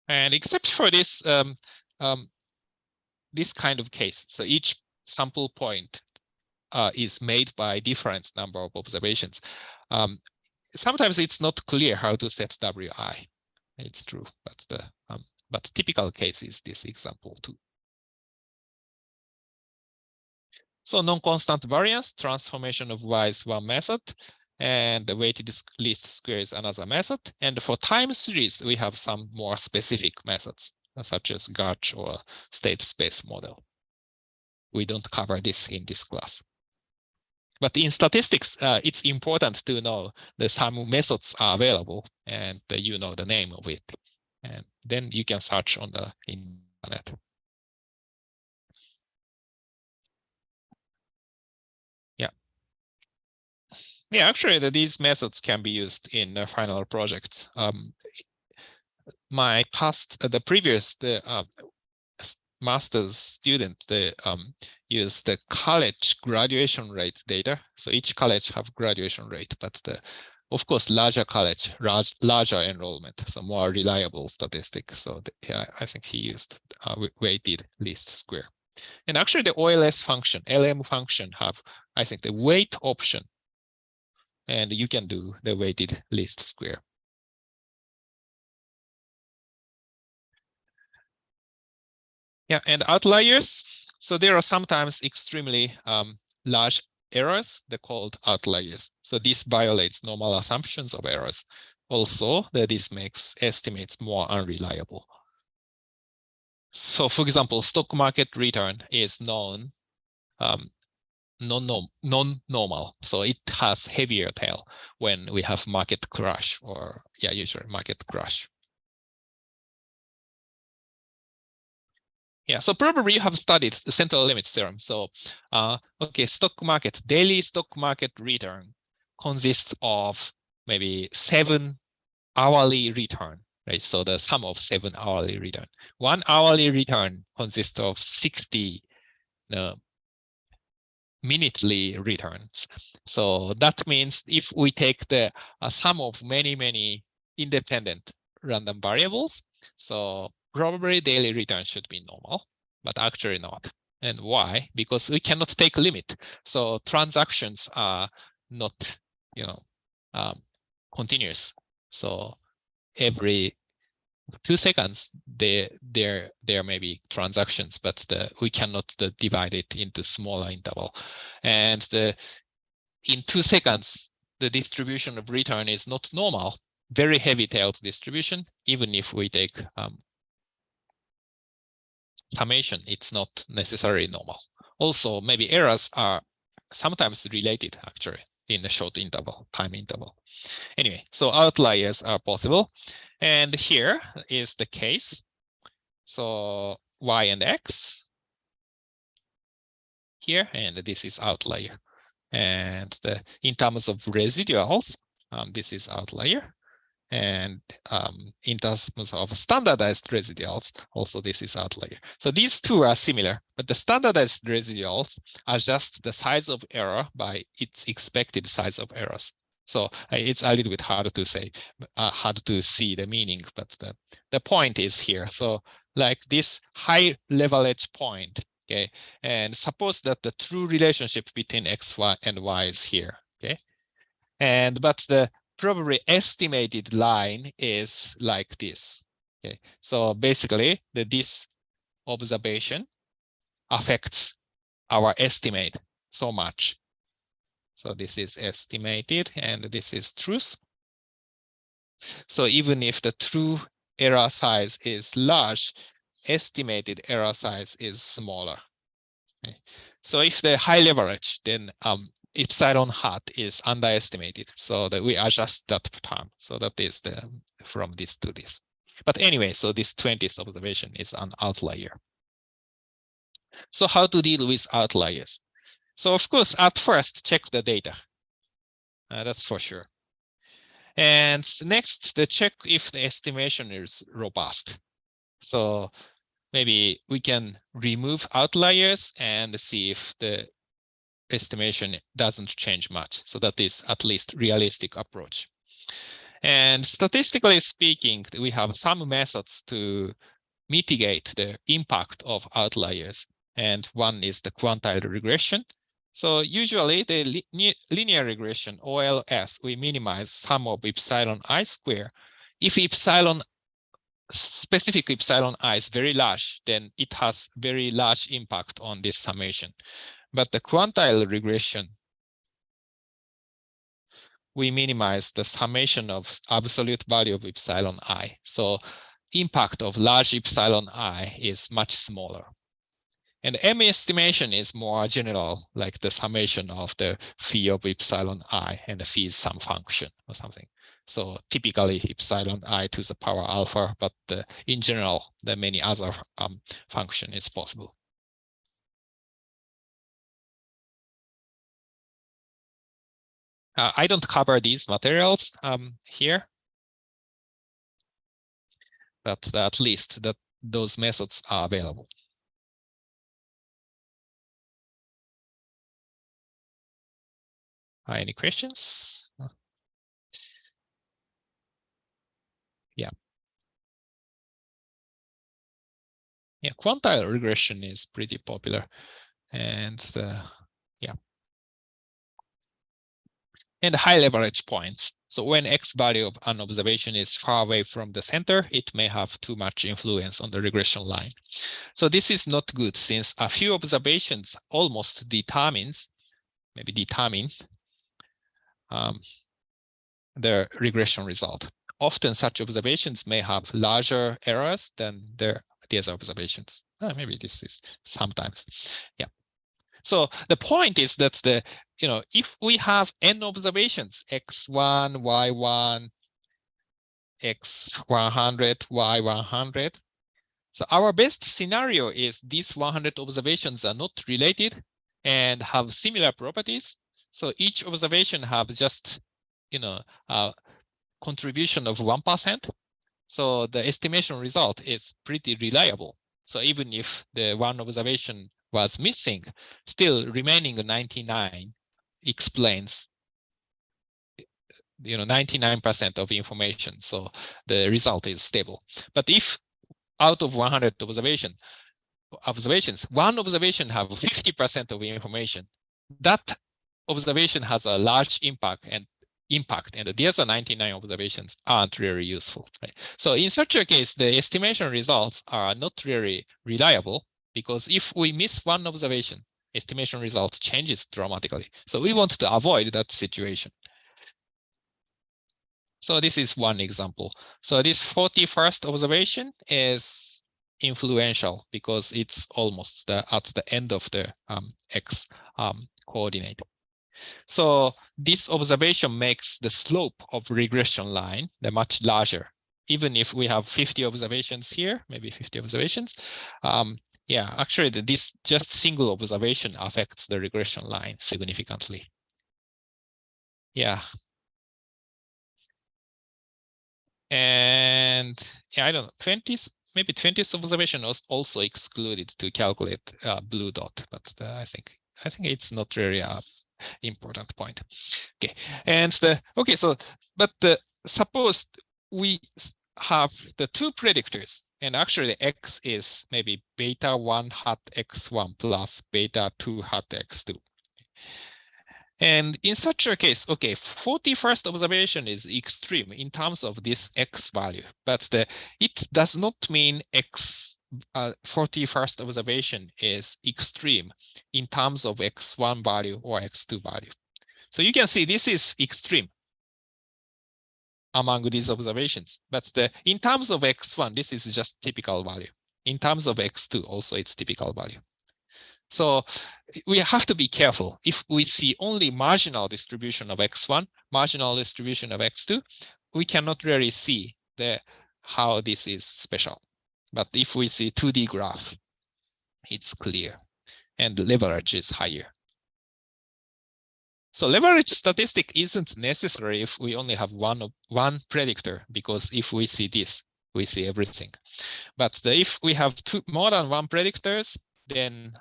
And except for this, this kind of case, so each sample point is made by different number of observations. Sometimes it's not clear how to set WI. It's true, but typical case is this example too. So non-constant variance transformation of Y is one method, and the weighted least square is another method. And for time series, we have some more specific methods, such as Gauge or state space model. We don't cover this in this class. But in statistics, it's important to know that some methods are available and you know the name of it. And then you can search on the internet. Yeah, actually, these methods can be used in final projects. The previous master's student, they use the college graduation rate data. So each college have graduation rate, but of course, larger college, larger enrollment, so more reliable statistic. So I think he used weighted least square. And actually the OLS function, LM function have, I think, the weight option. And you can do the weighted least square. Yeah, and outliers. So there are sometimes extremely large errors. They're called outliers. So this violates normal assumptions of errors. Also, this makes estimates more unreliable. So for example, stock market return is non-normal. So it has heavier tail when we have market crash or usually market crash. Yeah, so probably you have studied the central limit theorem. So, okay, daily stock market return consists of maybe 7 hourly return, right? So the sum of 7 hourly return. 1 hourly return consists of 60 minutely returns. So that means if we take the sum of many independent random variables, so probably daily return should be normal, but actually not. And why? Because we cannot take limit. So transactions are not, continuous. So every 2 seconds, there may be transactions, but we cannot divide it into smaller interval. And in 2 seconds, the distribution of return is not normal, very heavy-tailed distribution. Even if we take summation, it's not necessarily normal. also maybe errors are sometimes related actually in the short interval, time interval. Anyway, so outliers are possible. And here is the case. So y and x here, and this is outlier. And in terms of residuals, this is outlier. And in terms of standardized residuals, also this is outlier. So these two are similar, but the standardized residuals are just the size of error by its expected size of errors. So it's a little bit hard to say, hard to see the meaning, but the point is here. So like this high leverage point, okay, and suppose that the true relationship between x, y, and y is here, okay, but the probably estimated line is like this. Okay, so basically this observation affects our estimate so much. So this is estimated and this is truth. So even if the true error size is large, estimated error size is smaller. Okay. So if the high leverage, then epsilon hat is underestimated. So that we adjust that term. So that is from this to this. But anyway, so this 20th observation is an outlier. So how to deal with outliers? So of course, at first, check the data. That's for sure. And next, check if the estimation is robust. So maybe we can remove outliers and see if the estimation doesn't change much. So that is at least realistic approach. And statistically speaking, we have some methods to mitigate the impact of outliers. And one is the quantile regression. So usually the linear regression, OLS, we minimize sum of epsilon I square. If specific epsilon I is very large, then it has very large impact on this summation. But the quantile regression, we minimize the summation of absolute value of epsilon I. So impact of large epsilon I is much smaller. And M estimation is more general, like the summation of the phi of epsilon I, and the phi is some function or something. So typically epsilon I to the power alpha, but in general, the many other function is possible. I don't cover these materials here, but at least those methods are available. Any questions? Yeah. Yeah, quantile regression is pretty popular. And yeah. And high leverage points. So when X value of an observation is far away from the center, it may have too much influence on the regression line. So this is not good since a few observations almost determine the regression result. Often such observations may have larger errors than the other observations. Maybe this is sometimes, yeah. So the point is that if we have n observations, x1, y1, x100, y100, so our best scenario is these 100 observations are not related and have similar properties. So each observation have just, a contribution of 1%. So the estimation result is pretty reliable. So even if the one observation was missing, still remaining 99 explains 99% of information. So the result is stable. But if out of 100 observations, one observation have 50% of information, that observation has a large impact, and the other 99 observations aren't really useful. Right? So in such a case, the estimation results are not really reliable, because if we miss one observation, estimation result changes dramatically. So we want to avoid that situation. So this is one example. So this 41st observation is influential because it's almost at the end of the x coordinate. So this observation makes the slope of regression line much larger. Even if we have 50 observations here, maybe 50 observations, yeah, actually this just single observation affects the regression line significantly. Yeah. And yeah, I don't know, 20th, maybe 20th observation was also excluded to calculate blue dot, but I think it's not really a important point. Okay, and okay, so but suppose we have the two predictors, and actually the x is maybe beta 1 hat x1 plus beta 2 hat x2. And in such a case, okay, 41st observation is extreme in terms of this x value, but it does not mean 41st observation is extreme in terms of x1 value or x2 value. So you can see this is extreme among these observations, but in terms of x1, this is just typical value. In terms of x2, also it's typical value. So we have to be careful. If we see only marginal distribution of x1, marginal distribution of x2, we cannot really see how this is special. But if we see 2D graph, it's clear, and the leverage is higher. So leverage statistic isn't necessary if we only have one predictor, because if we see this, we see everything. But if we have more than one predictors, then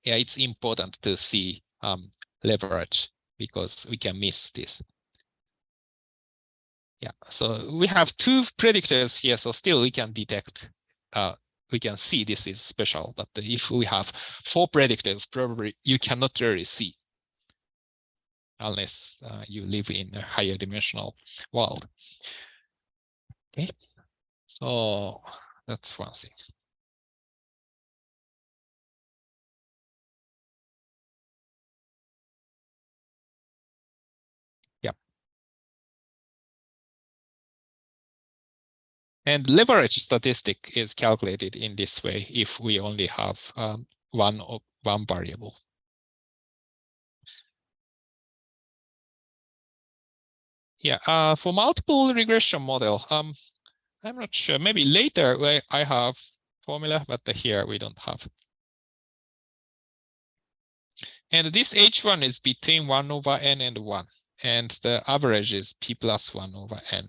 yeah, it's important to see leverage because we can miss this. Yeah, so we have two predictors here, so still we can detect, we can see this is special. But if we have 4 predictors, probably you cannot really see unless you live in a higher dimensional world. Okay, so that's one thing. And leverage statistic is calculated in this way if we only have one variable. Yeah, for multiple regression model, I'm not sure. Maybe later I have formula, but here we don't have. And this H1 is between 1 over n and 1, and the average is p plus 1 over n.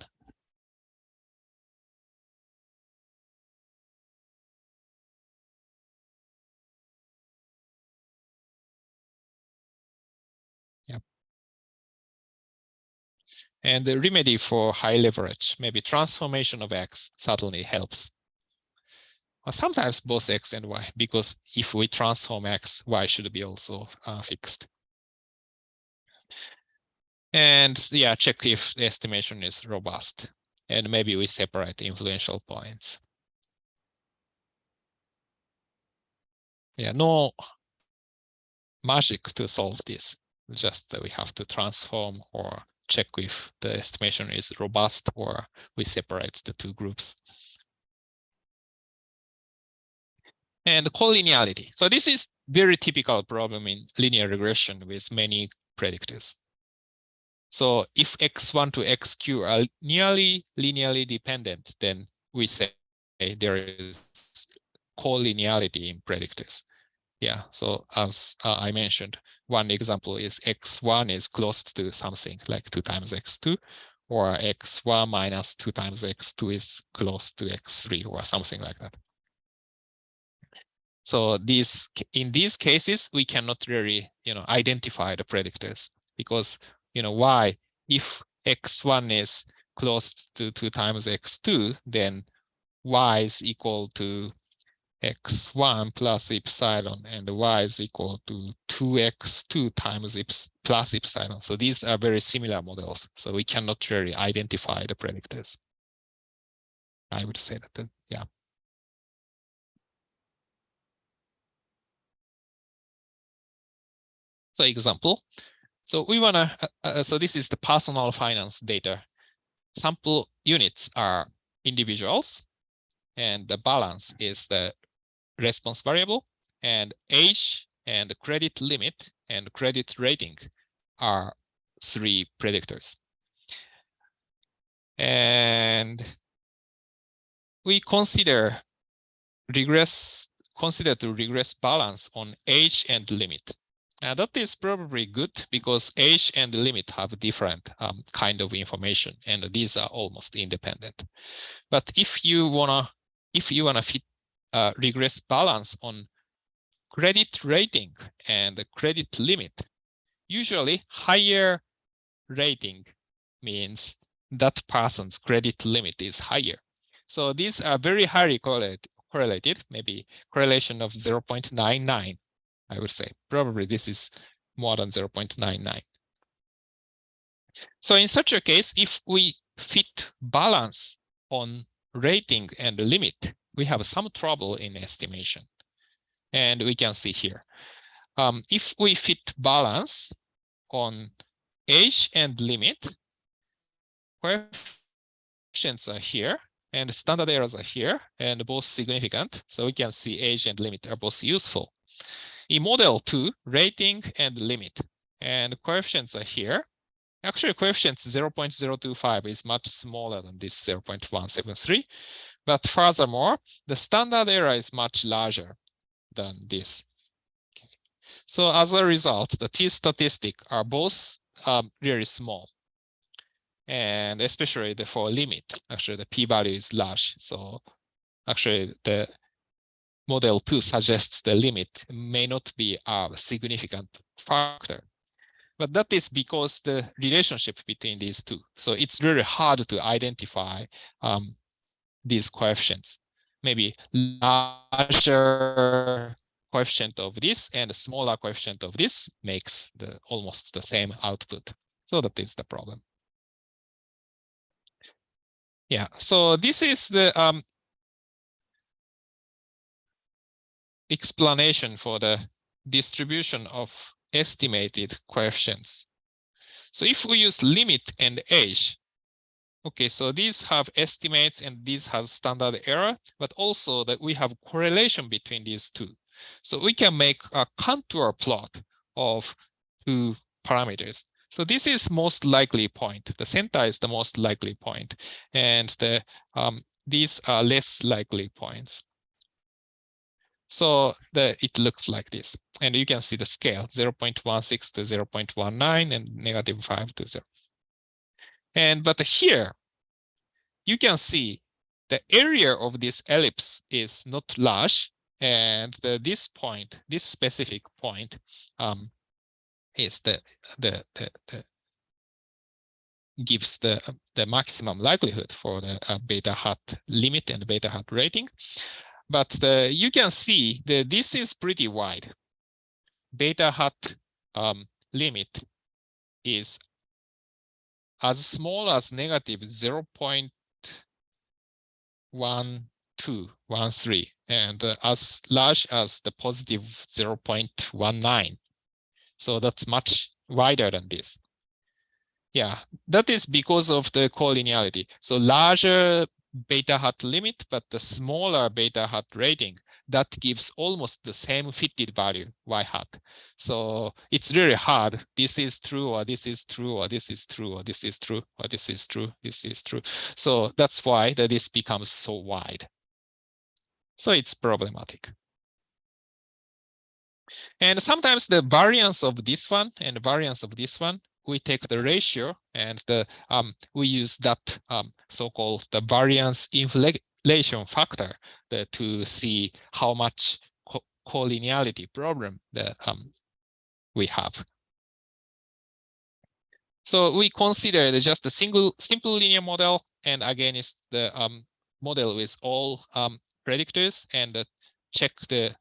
And the remedy for high leverage, maybe transformation of x certainly helps. Or sometimes both x and y, because if we transform x, y should be also fixed. And yeah, check if the estimation is robust. And maybe we separate influential points. Yeah, no magic to solve this. Just that we have to transform or check if the estimation is robust, or we separate the two groups. And collinearity. So this is very typical problem in linear regression with many predictors. So if x1 to xq are nearly linearly dependent, then we say there is collinearity in predictors. Yeah, so as I mentioned, one example is x1 is close to something like 2 times x2, or x1 minus 2 times x2 is close to x3 or something like that. So in these cases, we cannot really, identify the predictors, because, why? If x1 is close to 2 times x2, then y is equal to x1 plus epsilon, and y is equal to 2x2 times plus epsilon. So these are very similar models. So we cannot really identify the predictors. I would say that, yeah. So example, so we wanna, so this is the personal finance data. Sample units are individuals, and the balance is the response variable, and age and credit limit and credit rating are 3 predictors. And we consider to regress balance on age and limit. That is probably good because age and limit have different kind of information, and these are almost independent. But if you wanna fit regress balance on credit rating and credit limit, usually higher rating means that person's credit limit is higher. So these are very highly correlated, maybe correlation of 0.99, I would say. Probably this is more than 0.99. So in such a case, if we fit balance on rating and limit, we have some trouble in estimation. And we can see here. If we fit balance on age and limit, coefficients are here and standard errors are here and both significant. So we can see age and limit are both useful. In model 2, rating and limit and coefficients are here. Actually, coefficients 0.025 is much smaller than this 0.173. But furthermore, the standard error is much larger than this. Okay. So as a result, the t-statistic are both really small. And especially for limit, actually the p-value is large. So actually the model 2 suggests the limit may not be a significant factor. But that is because the relationship between these two. So it's really hard to identify these coefficients. Maybe larger coefficient of this and a smaller coefficient of this makes almost the same output. So that is the problem. Yeah, so this is the explanation for the distribution of estimated coefficients. So if we use limit and age, okay, so these have estimates and these have standard error, but also that we have correlation between these two. So we can make a contour plot of two parameters. So this is most likely point. The center is the most likely point, and these are less likely points. So it looks like this, and you can see the scale 0.16 to 0.19 and -5 to 0. But here you can see the area of this ellipse is not large, and this point, this specific point, is gives the maximum likelihood for the beta hat limit and beta hat rating. But you can see that this is pretty wide. Beta hat limit is as small as -0.1213 and as large as the positive 0.19. So that's much wider than this. Yeah, that is because of the collinearity. So larger beta hat limit, but the smaller beta hat rating, that gives almost the same fitted value, y hat. So it's really hard. This is true, or this is true, or this is true, or this is true, or this is true, this is true. So that's why this becomes so wide. So it's problematic. And sometimes the variance of this one and the variance of this one, we take the ratio and we use that so-called the variance inflation factor to see how much collinearity problem that we have. So we consider just a simple linear model, and again it's the model with all predictors, and check the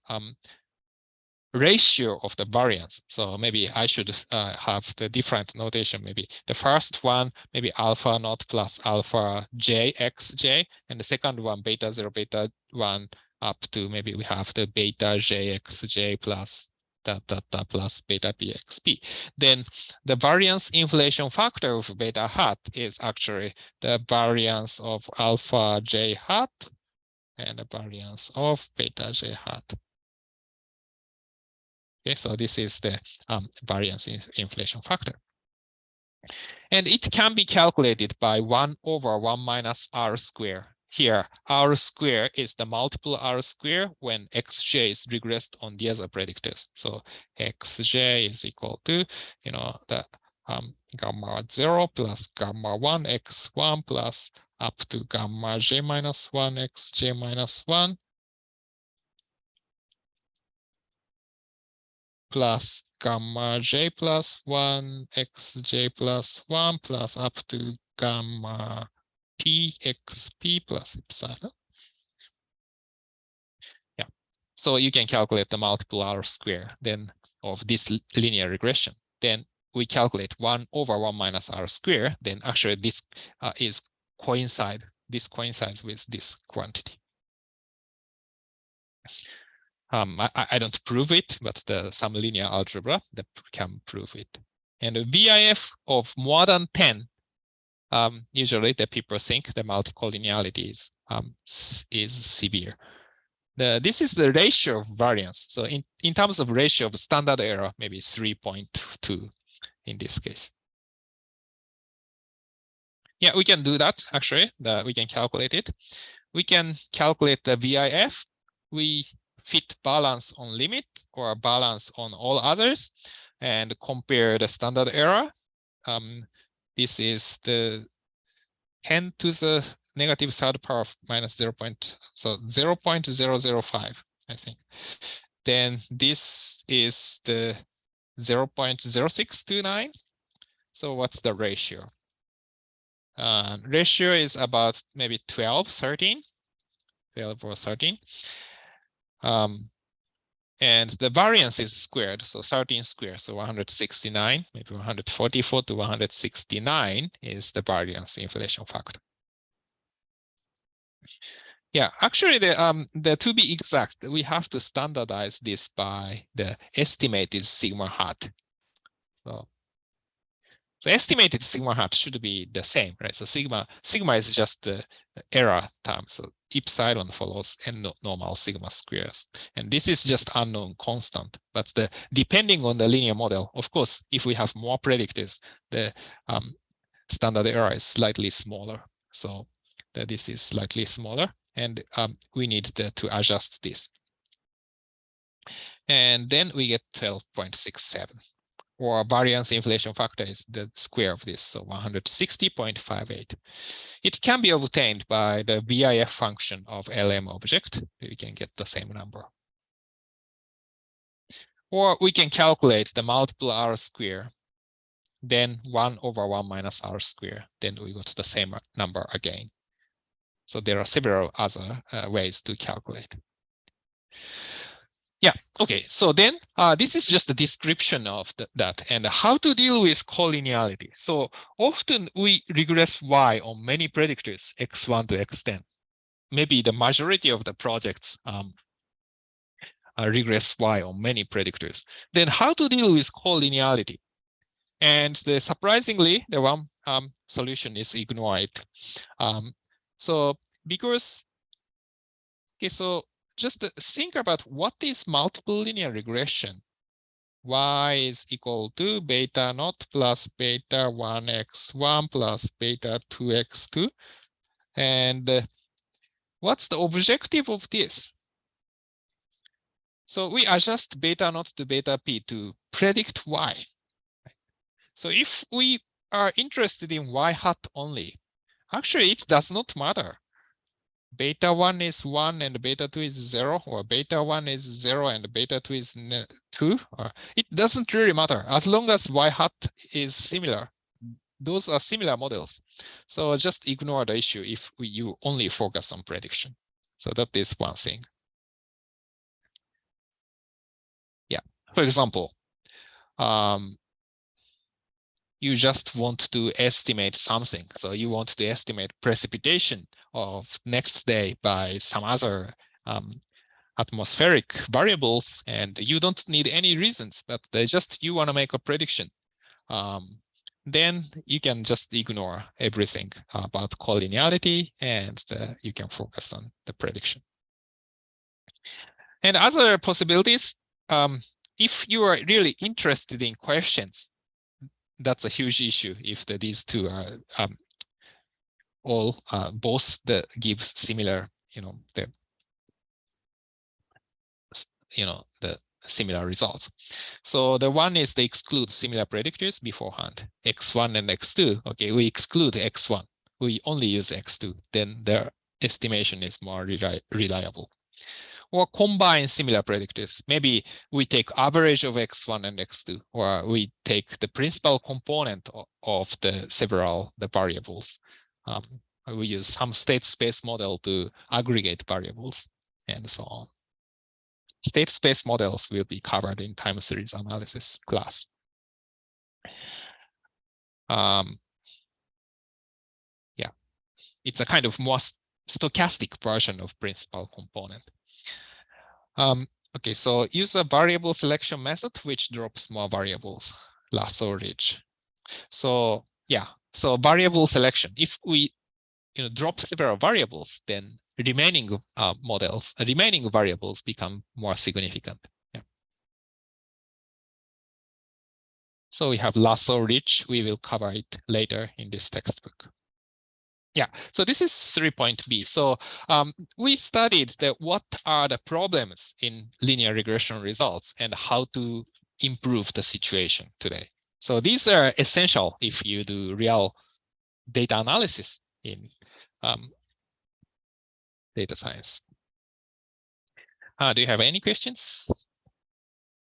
ratio of the variance. So maybe I should have the different notation. Maybe the first one, maybe alpha naught plus alpha j xj, and the second one beta 0 beta 1 up to maybe we have the beta j xj plus plus beta pxp. Then the variance inflation factor of beta hat is actually the variance of alpha j hat and the variance of beta j hat. Okay, so this is the variance inflation factor. And it can be calculated by 1 over 1 minus r square. Here, r square is the multiple r square when xj is regressed on the other predictors. So xj is equal to, the gamma 0 plus gamma 1 x1 plus up to gamma j minus 1 xj minus 1 plus gamma j plus 1 xj plus 1 plus up to gamma p xp plus epsilon. Yeah, so you can calculate the multiple r square then of this linear regression. Then we calculate 1 over 1 minus r square. Then actually this coincides with this quantity. I don't prove it, but some linear algebra that can prove it. And a VIF of more than 10, usually the people think the multicollinearity is severe. This is the ratio of variance. So in terms of ratio of standard error, maybe 3.2 in this case. Yeah, we can do that actually. We can calculate it. We can calculate the VIF. We fit balance on limit or balance on all others and compare the standard error. This is the 10 to the negative third power of minus 0.005, I think. Then this is the 0.0629. So what's the ratio? Ratio is about maybe 12 or 13. And the variance is squared, so 13 squared, so 169, maybe 144 to 169 is the variance inflation factor. Yeah, actually, the to be exact, we have to standardize this by the estimated sigma hat. So estimated sigma hat should be the same, right? So sigma is just the error term. So epsilon follows n normal sigma squares. And this is just unknown constant. But depending on the linear model, of course, if we have more predictors, the standard error is slightly smaller. So this is slightly smaller. And we need to adjust this. And then we get 12.67. Or variance inflation factor is the square of this, so 160.58. It can be obtained by the VIF function of LM object. We can get the same number. Or we can calculate the multiple r square, then 1 over 1 minus r square. Then we got the same number again. So there are several other ways to calculate. Yeah, okay, so then this is just a description of that and how to deal with collinearity. So often we regress Y on many predictors, X1 to X10. Maybe the majority of the projects regress Y on many predictors. Then how to deal with collinearity? And surprisingly, the one solution is ignore it. So just think about what is multiple linear regression. Y is equal to beta naught plus beta 1x1 plus beta 2x2. And what's the objective of this? So we adjust beta naught to beta p to predict Y. So if we are interested in Y hat only, actually it does not matter. Beta 1 is 1 and beta 2 is 0, or beta 1 is 0 and beta 2 is 2. It doesn't really matter as long as Y hat is similar. Those are similar models. So just ignore the issue if you only focus on prediction. So that is one thing. Yeah, for example, you just want to estimate something. So you want to estimate precipitation of next day by some other atmospheric variables, and you don't need any reasons, but you want to make a prediction. then you can just ignore everything about collinearity, and you can focus on the prediction. And other possibilities, if you are really interested in questions, that's a huge issue if these two are all both give similar, the similar results. So the one is they exclude similar predictors beforehand, x1 and x2. Okay, we exclude x1. We only use x2. Then their estimation is more reliable. Or combine similar predictors. Maybe we take average of x1 and x2, or we take the principal component of the variables. We use some state space model to aggregate variables and so on. State space models will be covered in time series analysis class. Yeah, it's a kind of more stochastic version of principal component. Okay, so use a variable selection method which drops more variables, lasso ridge. So yeah, so variable selection. If we drop several variables, then remaining remaining variables become more significant. Yeah. So we have lasso ridge. We will cover it later in this textbook. Yeah, so this is 3.b. So we studied what are the problems in linear regression results and how to improve the situation today. So these are essential if you do real data analysis in data science. Do you have any questions?